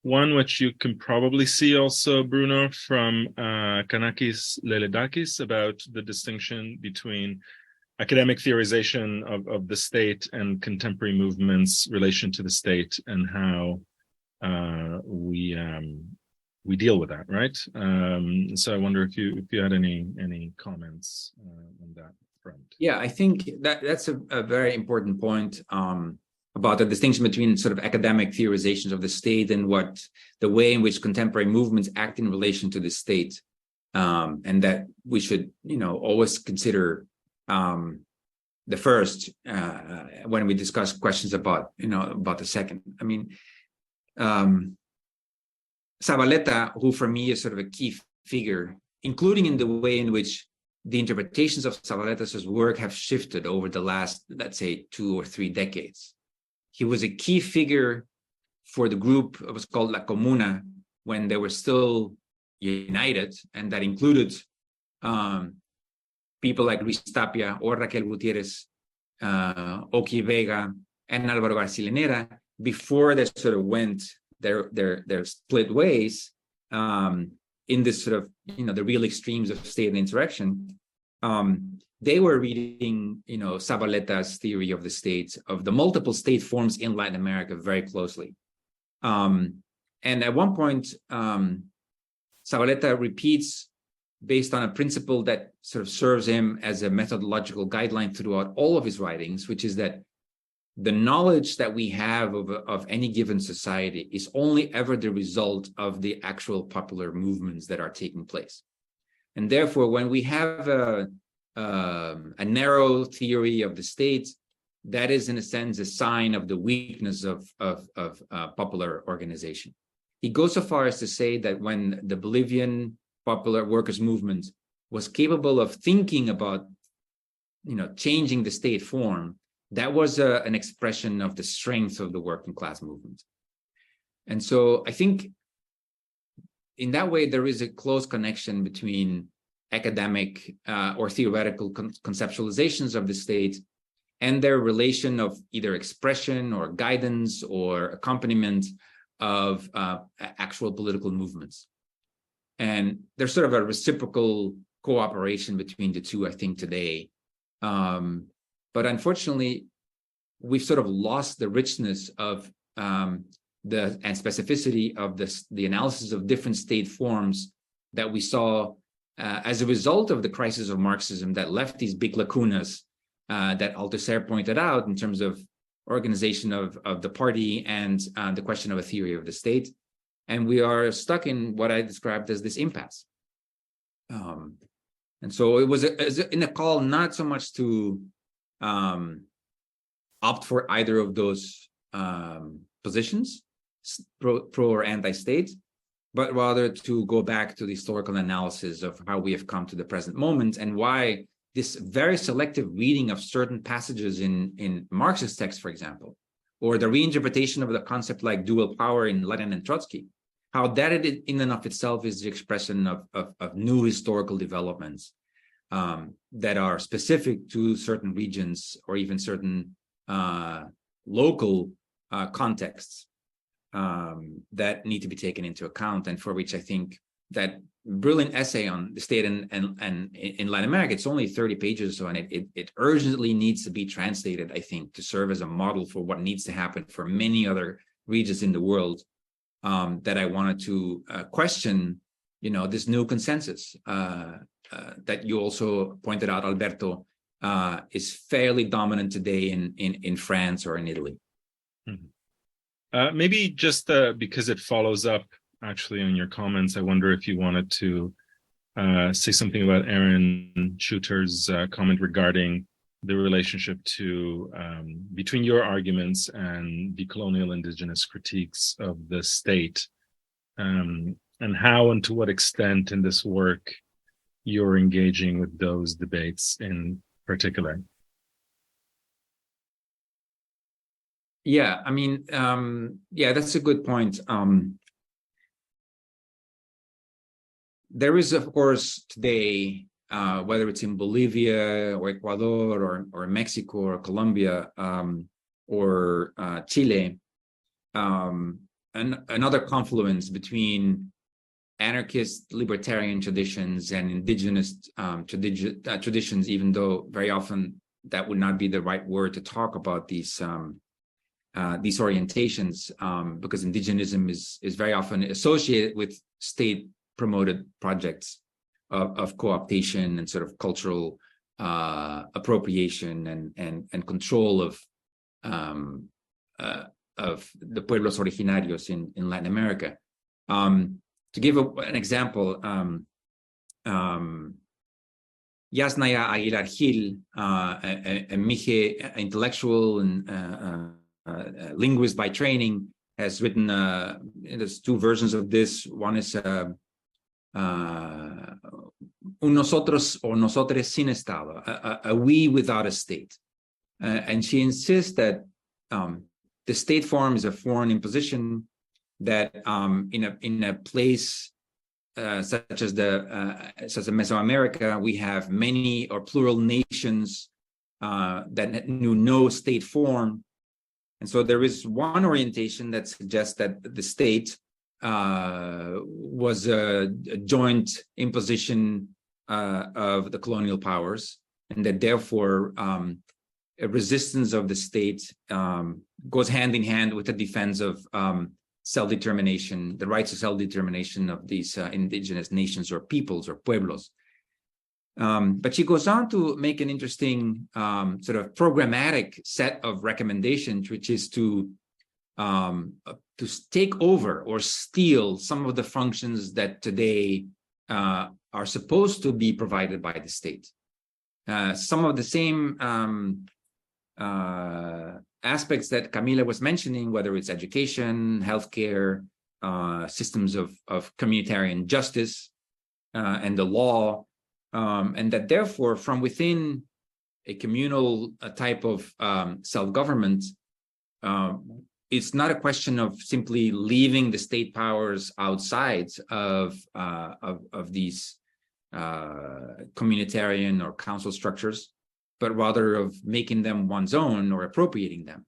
one which you can probably see also, Bruno, from Kanakis Leledakis, about the distinction between academic theorization of the state and contemporary movements' relation to the state, and how we deal with that, right? So I wonder if you had any comments on that front. Yeah, I think that's a very important point about the distinction between sort of academic theorizations of the state and what the way in which contemporary movements act in relation to the state, and that we should, always consider the first when we discuss questions about the second. I mean, Zavaleta, who for me is sort of a key figure, including in the way in which the interpretations of Zavaleta's work have shifted over the last, let's say, 2 or 3 decades. He was a key figure for the group, it was called La Comuna, when they were still united, and that included people like Luis Tapia or Raquel Gutierrez, Oki Vega, and Álvaro Garcilenera, before they sort of went their split ways in this sort of, the real extremes of state and insurrection. They were reading, Zavaleta's theory of the state, of the multiple state forms in Latin America very closely. And at one point, Zavaleta repeats, based on a principle that sort of serves him as a methodological guideline throughout all of his writings, which is that the knowledge that we have of any given society is only ever the result of the actual popular movements that are taking place. And therefore, when we have a narrow theory of the state, that is in a sense a sign of the weakness of popular organization. He goes so far as to say that when the Bolivian popular workers' movement was capable of thinking about, changing the state form, that was an expression of the strength of the working class movement. And so I think in that way, there is a close connection between academic or theoretical conceptualizations of the state and their relation of either expression or guidance or accompaniment of actual political movements. And there's sort of a reciprocal cooperation between the two, I think, today. But unfortunately, we've sort of lost the richness of and specificity of the analysis of different state forms that we saw as a result of the crisis of Marxism that left these big lacunas that Althusser pointed out in terms of organization of the party and the question of a theory of the state. And we are stuck in what I described as this impasse. And so it was in a call not so much to opt for either of those positions, pro or anti-state, but rather to go back to the historical analysis of how we have come to the present moment and why this very selective reading of certain passages in Marxist texts, for example, or the reinterpretation of the concept like dual power in Lenin and Trotsky, how that in and of itself is the expression of new historical developments that are specific to certain regions or even certain local contexts that need to be taken into account, and for which I think that brilliant essay on the state and in Latin America, it's only 30 pages or so, and it urgently needs to be translated, I think, to serve as a model for what needs to happen for many other regions in the world, that I wanted to question, this new consensus that you also pointed out, Alberto, is fairly dominant today in France or in Italy. Mm-hmm. Maybe just because it follows up actually on your comments, I wonder if you wanted to say something about Aaron Shooter's comment regarding the relationship to between your arguments and the colonial indigenous critiques of the state, and how and to what extent in this work you're engaging with those debates in particular. Yeah, I mean, that's a good point. There is, of course, today, whether it's in Bolivia or Ecuador or Mexico or Colombia or Chile, another confluence between anarchist libertarian traditions and indigenous traditions, even though very often that would not be the right word to talk about these orientations, because indigenism is very often associated with state-promoted projects of co-optation and sort of cultural appropriation and control of the pueblos originarios in Latin America. To give an example, Yasnaya Aguilar Gil, a Mije intellectual and linguist by training, has written, there's two versions of this. One is un nosotros or nosotres sin Estado, a we without a state. And she insists that the state form is a foreign imposition, that in a place such as Mesoamerica, we have many or plural nations that knew no state form. And so there is one orientation that suggests that the state was a joint imposition of the colonial powers, and that therefore a resistance of the state goes hand in hand with the defense of self-determination, the rights of self-determination of these indigenous nations or peoples or pueblos. But she goes on to make an interesting sort of programmatic set of recommendations, which is to take over or steal some of the functions that today are supposed to be provided by the state. Some of the same aspects that Camila was mentioning, whether it's education, healthcare, systems of communitarian justice, and the law, and that therefore from within a communal type of self-government, it's not a question of simply leaving the state powers outside of these communitarian or council structures, but rather of making them one's own or appropriating them.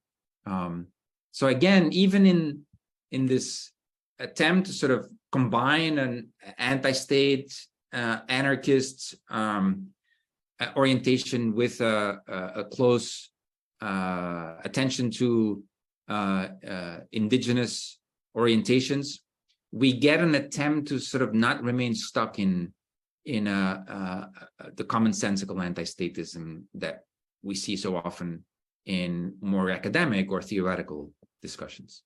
So again, even in this attempt to sort of combine an anti-state, anarchist orientation with a close attention to indigenous orientations, we get an attempt to sort of not remain stuck in the commonsensical anti-statism that we see so often in more academic or theoretical discussions.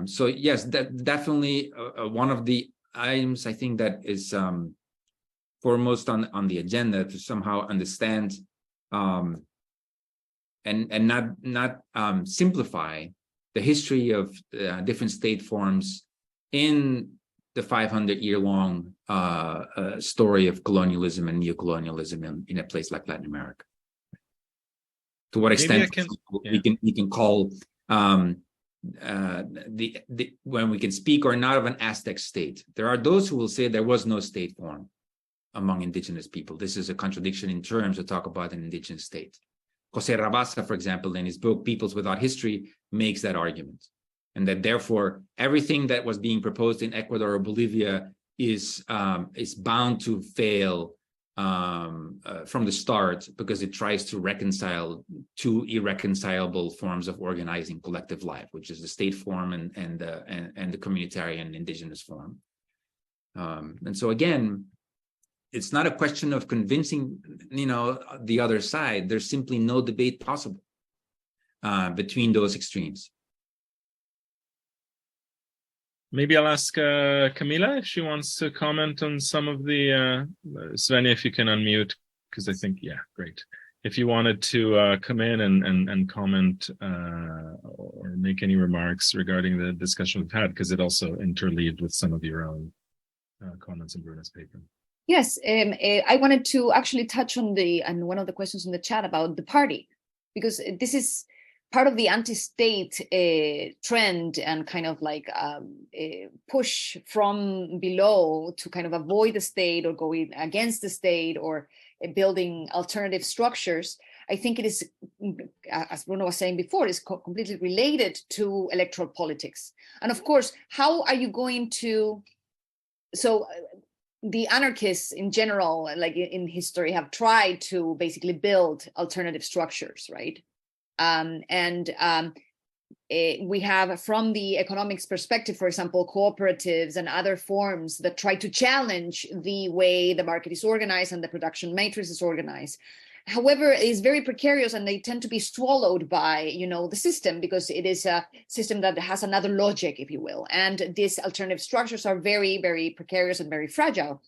So yes, that definitely one of the items I think that is foremost on the agenda, to somehow understand and not simplify the history of different state forms in the 500-year-long story of colonialism and neocolonialism in a place like Latin America. To what extent we can call when we can speak or not of an Aztec state. There are those who will say there was no state form among indigenous people. This is a contradiction in terms to talk about an indigenous state. Jose Rabasa, for example, in his book Peoples Without History, makes that argument, and that therefore everything that was being proposed in Ecuador or Bolivia is bound to fail from the start, because it tries to reconcile two irreconcilable forms of organizing collective life, which is the state form and the communitarian indigenous form. And so again, it's not a question of convincing, the other side. There's simply no debate possible between those extremes. Maybe I'll ask Camila if she wants to comment on some of the, Svenja, if you can unmute, because I think, yeah, great. If you wanted to come in and comment or make any remarks regarding the discussion we've had, because it also interleaved with some of your own comments in Bruno's paper. Yes, I wanted to actually touch on one of the questions in the chat about the party, because this is part of the anti-state trend and kind of like push from below to kind of avoid the state or going against the state or building alternative structures. I think it is, as Bruno was saying before, is completely related to electoral politics. And of course, how are you going to, the anarchists in general, like in history, have tried to basically build alternative structures, right? We have, from the economics perspective, for example, cooperatives and other forms that try to challenge the way the market is organized and the production matrix is organized. However, it is very precarious, and they tend to be swallowed by, the system, because it is a system that has another logic, if you will. And these alternative structures are very, very precarious and very fragile.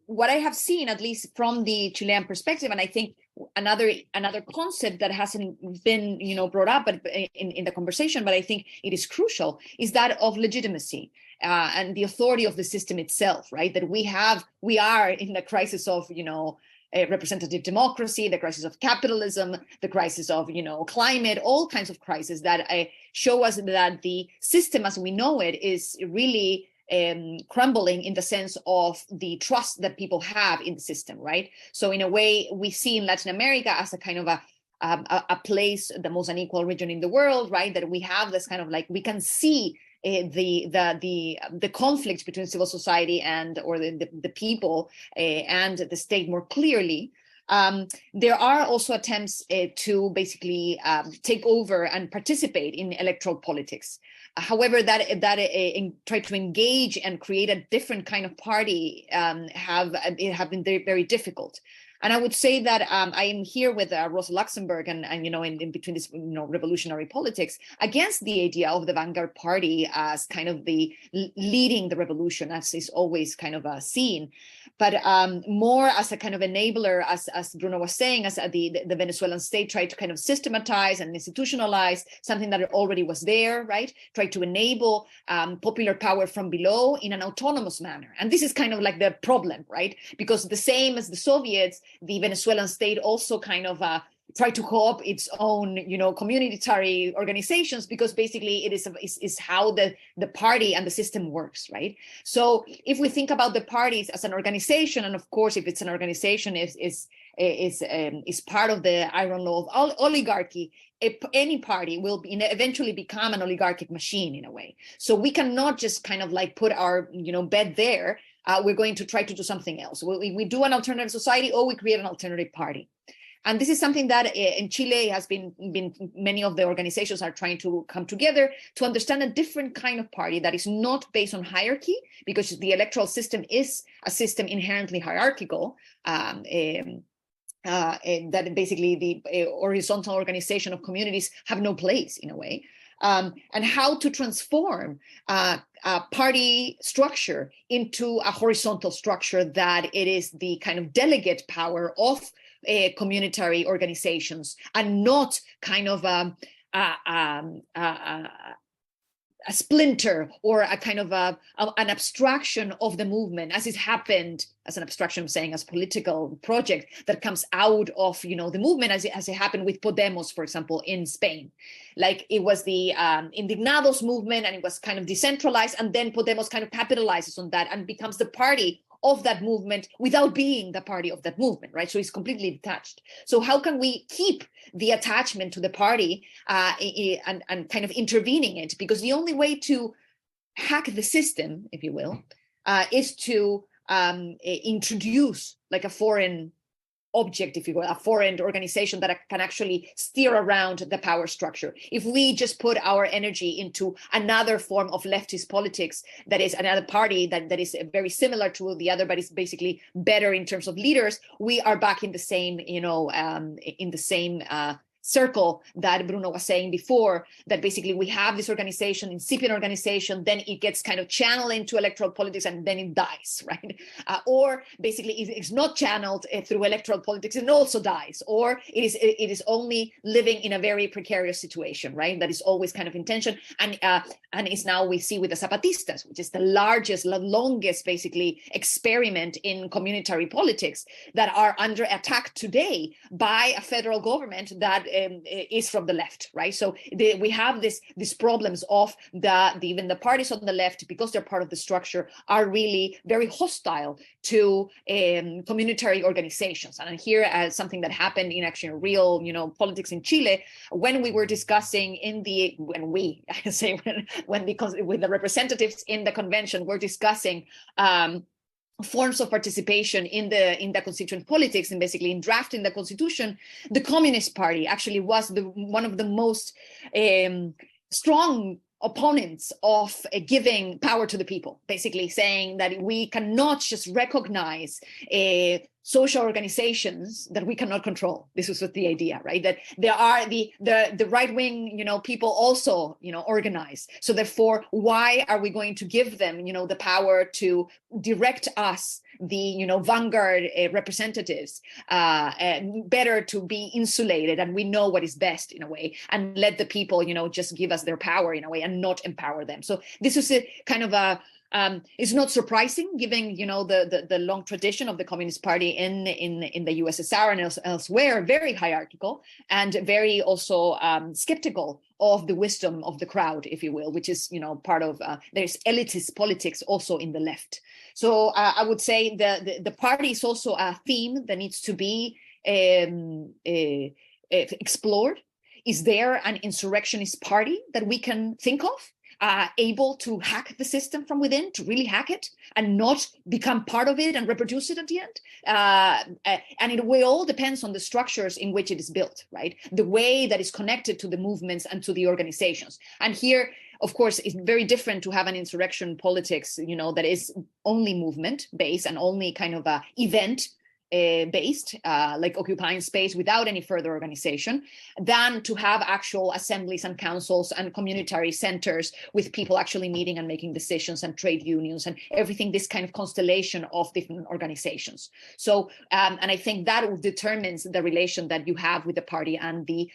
What I have seen, at least from the Chilean perspective, and I think another concept that hasn't been, brought up in the conversation, but I think it is crucial, is that of legitimacy. And the authority of the system itself, right? That we are in the crisis of, representative democracy, the crisis of capitalism, the crisis of, climate, all kinds of crises that show us that the system as we know it is really crumbling in the sense of the trust that people have in the system, right? So in a way, we see in Latin America as a kind of a place, the most unequal region in the world, right? That we have this kind of like, we can see the conflict between civil society or the people and the state more clearly. There are also attempts to basically take over and participate in electoral politics. However, that try to engage and create a different kind of party have been very, very difficult. And I would say that I am here with Rosa Luxemburg and in between this revolutionary politics against the idea of the vanguard party as kind of the leading the revolution, as is always kind of seen, but more as a kind of enabler, as Bruno was saying, as the Venezuelan state tried to kind of systematize and institutionalize something that already was there, right? Tried to enable popular power from below in an autonomous manner. And this is kind of like the problem, right? Because the same as the Soviets, the Venezuelan state also kind of tried to co-opt its own, communitary organizations, because basically it is how the party and the system works, right? So if we think about the parties as an organization, and of course, if it's an organization is part of the iron law of oligarchy, any party will eventually become an oligarchic machine in a way. So we cannot just kind of like put our bet there. We're going to try to do something else. We do an alternative society, or we create an alternative party. And this is something that in Chile has been many of the organizations are trying to come together to understand a different kind of party that is not based on hierarchy, because the electoral system is a system inherently hierarchical. That basically the horizontal organization of communities have no place in a way. And how to transform a party structure into a horizontal structure that it is the kind of delegate power of communitary organizations, and not kind of a splinter or a kind of an abstraction of the movement, as it happened, as an abstraction, I'm saying, as political project that comes out of the movement, as it happened with Podemos, for example, in Spain. Like it was the Indignados movement, and it was kind of decentralized, and then Podemos kind of capitalizes on that and becomes the party of that movement without being the party of that movement, right? So it's completely detached. So how can we keep the attachment to the party and kind of intervening it? Because the only way to hack the system, if you will, is to introduce like a foreign object, if you will, a foreign organization that can actually steer around the power structure. If we just put our energy into another form of leftist politics, that is another party that is very similar to the other, but is basically better in terms of leaders, we are back in the same, circle that Bruno was saying before, that basically we have this organization, incipient organization, then it gets kind of channeled into electoral politics, and then it dies, right? Or basically if it's not channeled through electoral politics, it also dies, or it is only living in a very precarious situation, right? That is always kind of in tension, and it's now we see with the Zapatistas, which is the longest basically experiment in communitary politics, that are under attack today by a federal government that is from the left, right? So we have these problems of even the parties on the left, because they're part of the structure, are really very hostile to communitary organizations. And here, as something that happened in actually real, politics in Chile, when we were discussing with the representatives in the convention, we're discussing forms of participation in the constituent politics, and basically in drafting the constitution, the Communist Party actually was one of the most strong opponents of giving power to the people, basically saying that we cannot just recognize social organizations that we cannot control. This was the idea, right? That there are the right wing, people also, organize. So therefore, why are we going to give them, the power to direct us, the vanguard representatives, better to be insulated, and we know what is best in a way, and let the people, just give us their power in a way and not empower them. So this is a kind of a it's not surprising, given the long tradition of the Communist Party in the USSR and elsewhere, very hierarchical and very also skeptical of the wisdom of the crowd, if you will, which is part of there's elitist politics also in the left. So I would say the party is also a theme that needs to be explored. Is there an insurrectionist party that we can think of? Able to hack the system from within, to really hack it and not become part of it and reproduce it at the end. And it will all depends on the structures in which it is built, right? The way that is connected to the movements and to the organizations. And here, of course, it's very different to have an insurrection politics, that is only movement based and only kind of a event based, like occupying space without any further organization, than to have actual assemblies and councils and communitary centers with people actually meeting and making decisions, and trade unions and everything, this kind of constellation of different organizations. So, and I think that determines the relation that you have with the party and the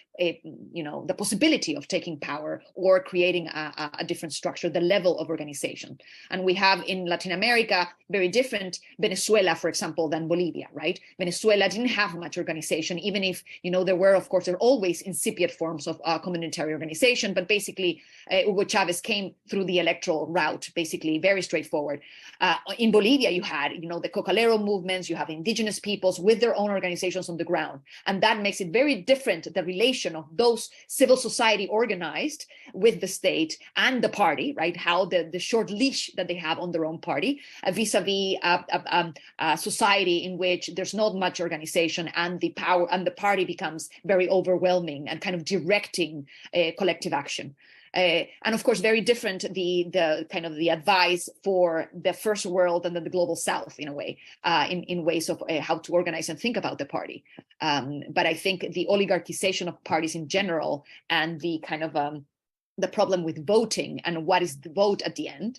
possibility of taking power or creating a different structure, the level of organization. And we have in Latin America very different Venezuela, for example, than Bolivia, right? Venezuela didn't have much organization, even if, there were, of course, there are always incipient forms of communitary organization, but basically Hugo Chavez came through the electoral route, basically very straightforward. In Bolivia, you had, the Cocalero movements, you have indigenous peoples with their own organizations on the ground. And that makes it very different, the relation of those civil society organized with the state and the party, right? How the short leash that they have on their own party vis-a-vis a society in which there's not much organization, and the power and the party becomes very overwhelming and kind of directing collective action. And of course, very different the kind of the advice for the first world and then the global south in a way, in ways of how to organize and think about the party. But I think the oligarchization of parties in general, and the kind of the problem with voting and what is the vote at the end,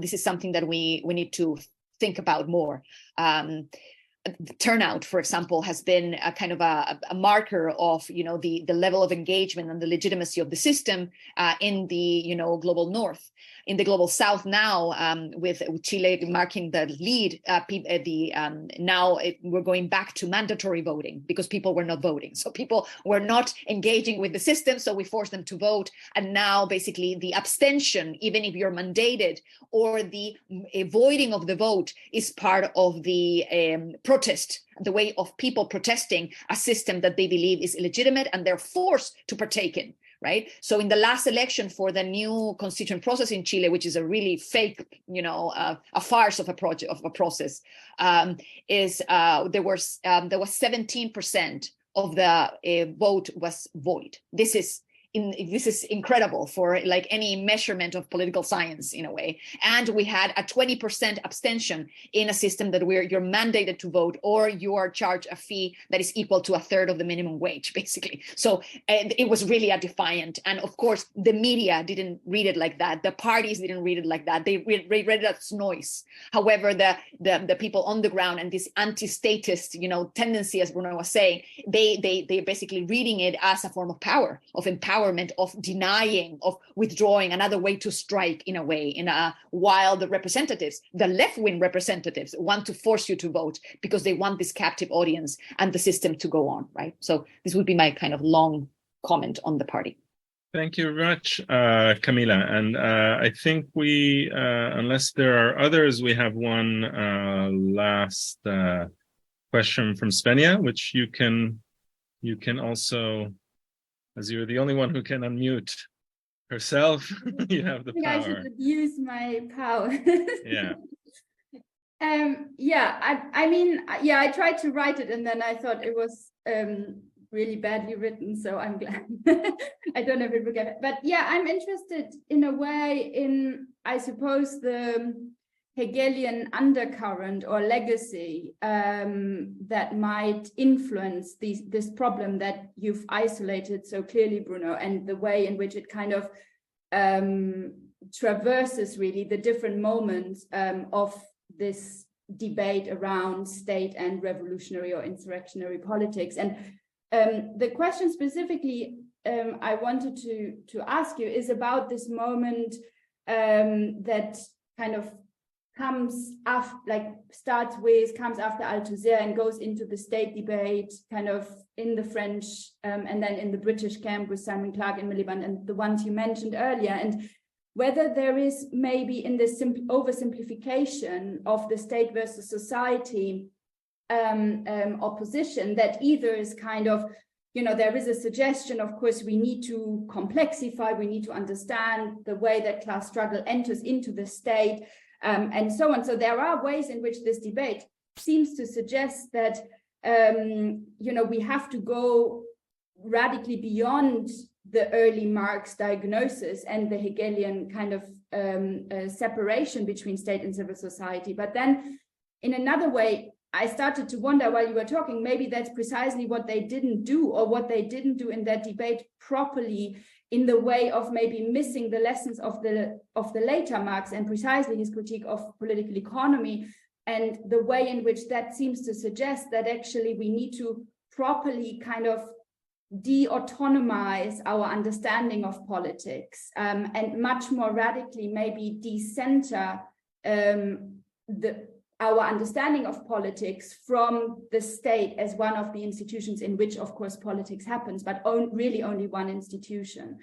this is something that we need to think about more. The turnout, for example, has been a kind of a marker of the level of engagement and the legitimacy of the system in the global north. In the global south now, with Chile marking the lead, now we're going back to mandatory voting because people were not voting. So people were not engaging with the system, so we forced them to vote. And now basically the abstention, even if you're mandated, or the avoiding of the vote, is part of the protest, the way of people protesting a system that they believe is illegitimate and they're forced to partake in. Right. So in the last election for the new constituent process in Chile, which is a really fake, a farce of a project of a process, there was 17% of the vote was void. This is incredible for like any measurement of political science in a way. And we had a 20% abstention in a system that you're mandated to vote, or you are charged a fee that is equal to a third of the minimum wage, basically. So it was really a defiant. And of course, the media didn't read it like that. The parties didn't read it like that. They read it as noise. However, the people on the ground and this anti-statist, tendency, as Bruno was saying, they basically reading it as a form of power, of empowerment, empowerment, of denying, of withdrawing, another way to strike in a way, while the representatives, the left-wing representatives, want to force you to vote because they want this captive audience and the system to go on, right? So this would be my kind of long comment on the party. Thank you very much, Camila. And I think we, unless there are others, we have one last question from Svenja, which you can also, as you're the only one who can unmute herself, you have the power. I should abuse my power. Yeah. I tried to write it and then I thought it was really badly written, so I'm glad. I don't know if it will get it. But yeah, I'm interested in a way in, I suppose, the Hegelian undercurrent or legacy that might influence this problem that you've isolated so clearly, Bruno, and the way in which it kind of traverses really the different moments of this debate around state and revolutionary or insurrectionary politics. And the question specifically I wanted to ask you is about this moment that kind of comes after Althusser and goes into the state debate kind of in the French and then in the British camp with Simon Clarke and Miliband and the ones you mentioned earlier, and whether there is maybe in this oversimplification of the state versus society opposition that either is kind of, there is a suggestion, of course, we need to complexify, we need to understand the way that class struggle enters into the state, and so on. So there are ways in which this debate seems to suggest that, we have to go radically beyond the early Marx diagnosis and the Hegelian kind of separation between state and civil society. But then in another way, I started to wonder while you were talking, maybe that's precisely what they didn't do, or what they didn't do in that debate properly, in the way of maybe missing the lessons of the later Marx and precisely his critique of political economy, and the way in which that seems to suggest that actually we need to properly kind of de-autonomize our understanding of politics and much more radically maybe decenter our understanding of politics from the state as one of the institutions in which, of course, politics happens, but really only one institution.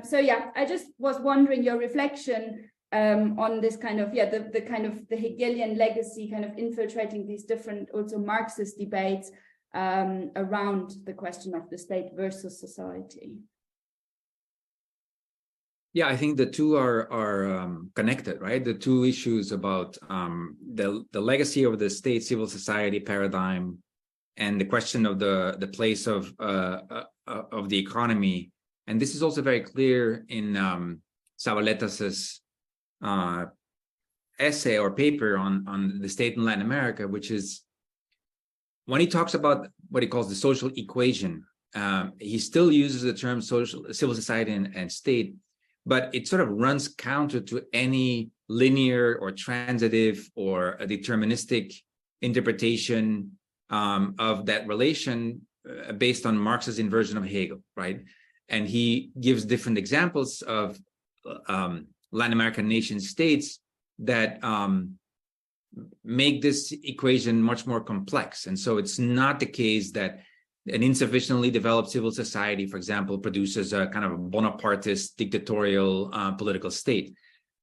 So yeah, I just was wondering your reflection on this kind of, the Hegelian legacy kind of infiltrating these different also Marxist debates around the question of the state versus society. Yeah, I think the two are connected, right? The two issues about the legacy of the state civil society paradigm and the question of the place of the economy. And this is also very clear in Zabaletas's essay or paper on the state in Latin America, which is when he talks about what he calls the social equation, he still uses the term civil society and state, but it sort of runs counter to any linear or transitive or a deterministic interpretation of that relation based on Marx's inversion of Hegel, right? And he gives different examples of Latin American nation states that make this equation much more complex. And so it's not the case that an insufficiently developed civil society, for example, produces a kind of Bonapartist dictatorial political state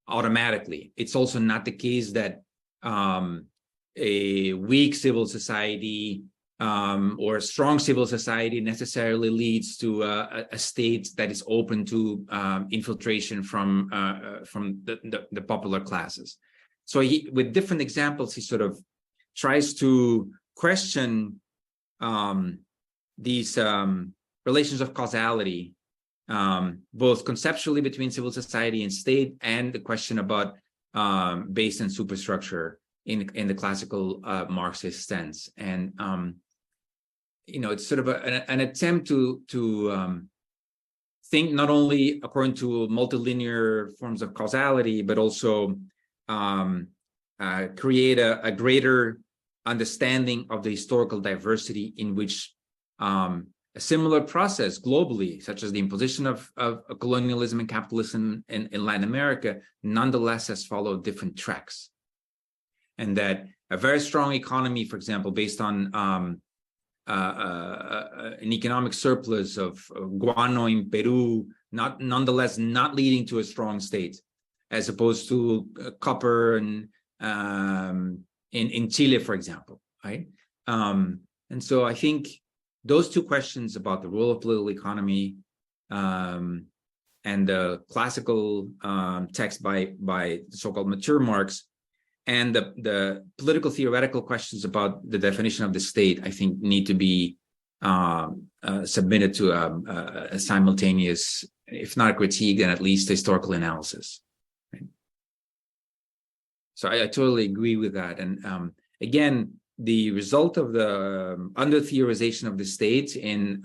automatically. It's also not the case that a weak civil society or a strong civil society necessarily leads to a state that is open to infiltration from the popular classes. So he, with different examples, he sort of tries to question these relations of causality, both conceptually between civil society and state, and the question about base and superstructure in the classical Marxist sense. And it's sort of an attempt to think not only according to multilinear forms of causality, but also create a greater understanding of the historical diversity in which a similar process globally, such as the imposition of colonialism and capitalism in Latin America, nonetheless has followed different tracks. And that a very strong economy, for example, based on an economic surplus of guano in Peru, nonetheless not leading to a strong state, as opposed to copper and in Chile, for example, right? And so I think those two questions about the role of political economy and the classical text by the so-called mature Marx, and the political theoretical questions about the definition of the state, I think, need to be submitted to a simultaneous, if not a critique, then at least historical analysis. Right? So I totally agree with that. And again, the result of the under-theorization of the state in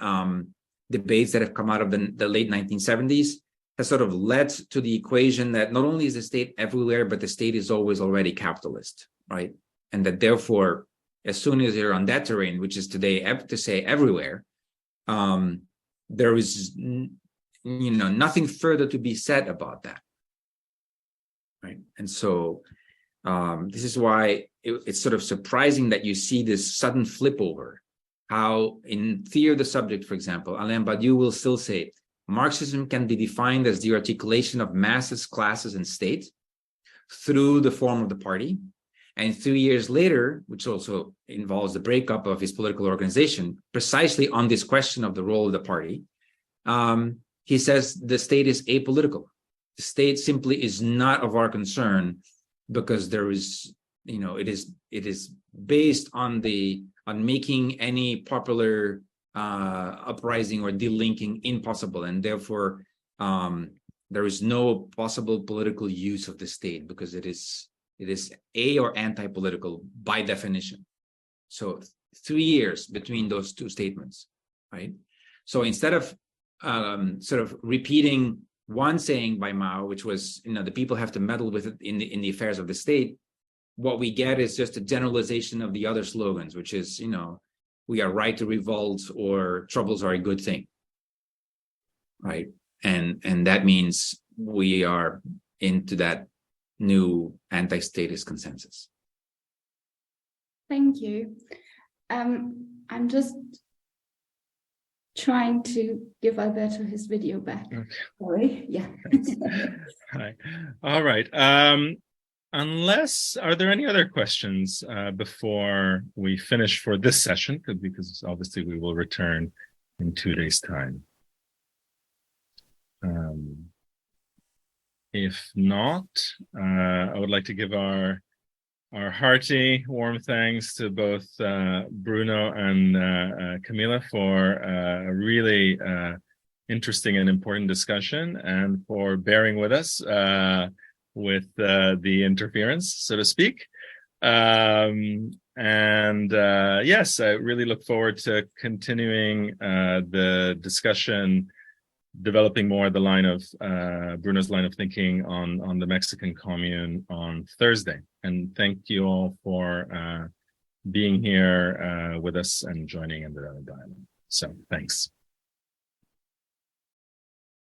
debates that have come out of the late 1970s has sort of led to the equation that not only is the state everywhere, but the state is always already capitalist, right? And that therefore, as soon as you're on that terrain, which is today to say everywhere, there is nothing further to be said about that, right? And so this is why it's sort of surprising that you see this sudden flip over. How in Theory of the Subject, for example, Alain Badiou will still say, Marxism can be defined as the articulation of masses, classes, and state through the form of the party. And 3 years later, which also involves the breakup of his political organization, precisely on this question of the role of the party, he says the state is apolitical. The state simply is not of our concern because there is, it is based on making any popular uprising or delinking impossible, and therefore there is no possible political use of the state because it is a or anti-political by definition. So 3 years between those two statements, right? So instead of sort of repeating one saying by Mao, which was the people have to meddle with it in the affairs of the state, what we get is just a generalization of the other slogans, which is we are right to revolt, or troubles are a good thing, right? And that means we are into that new anti-statist consensus. Thank you. I'm just trying to give Alberto his video back. Okay. Sorry. Yeah. Hi. All right. Are there any other questions before we finish for this session? Because obviously we will return in 2 days' time. If not, I would like to give our hearty, warm thanks to both Bruno and Camila for a really interesting and important discussion, and for bearing with us with the interference, so to speak. Yes, I really look forward to continuing the discussion, developing more the line of Bruno's line of thinking on the Mexican Commune on Thursday. And thank you all for being here with us and joining in the dialogue. So thanks.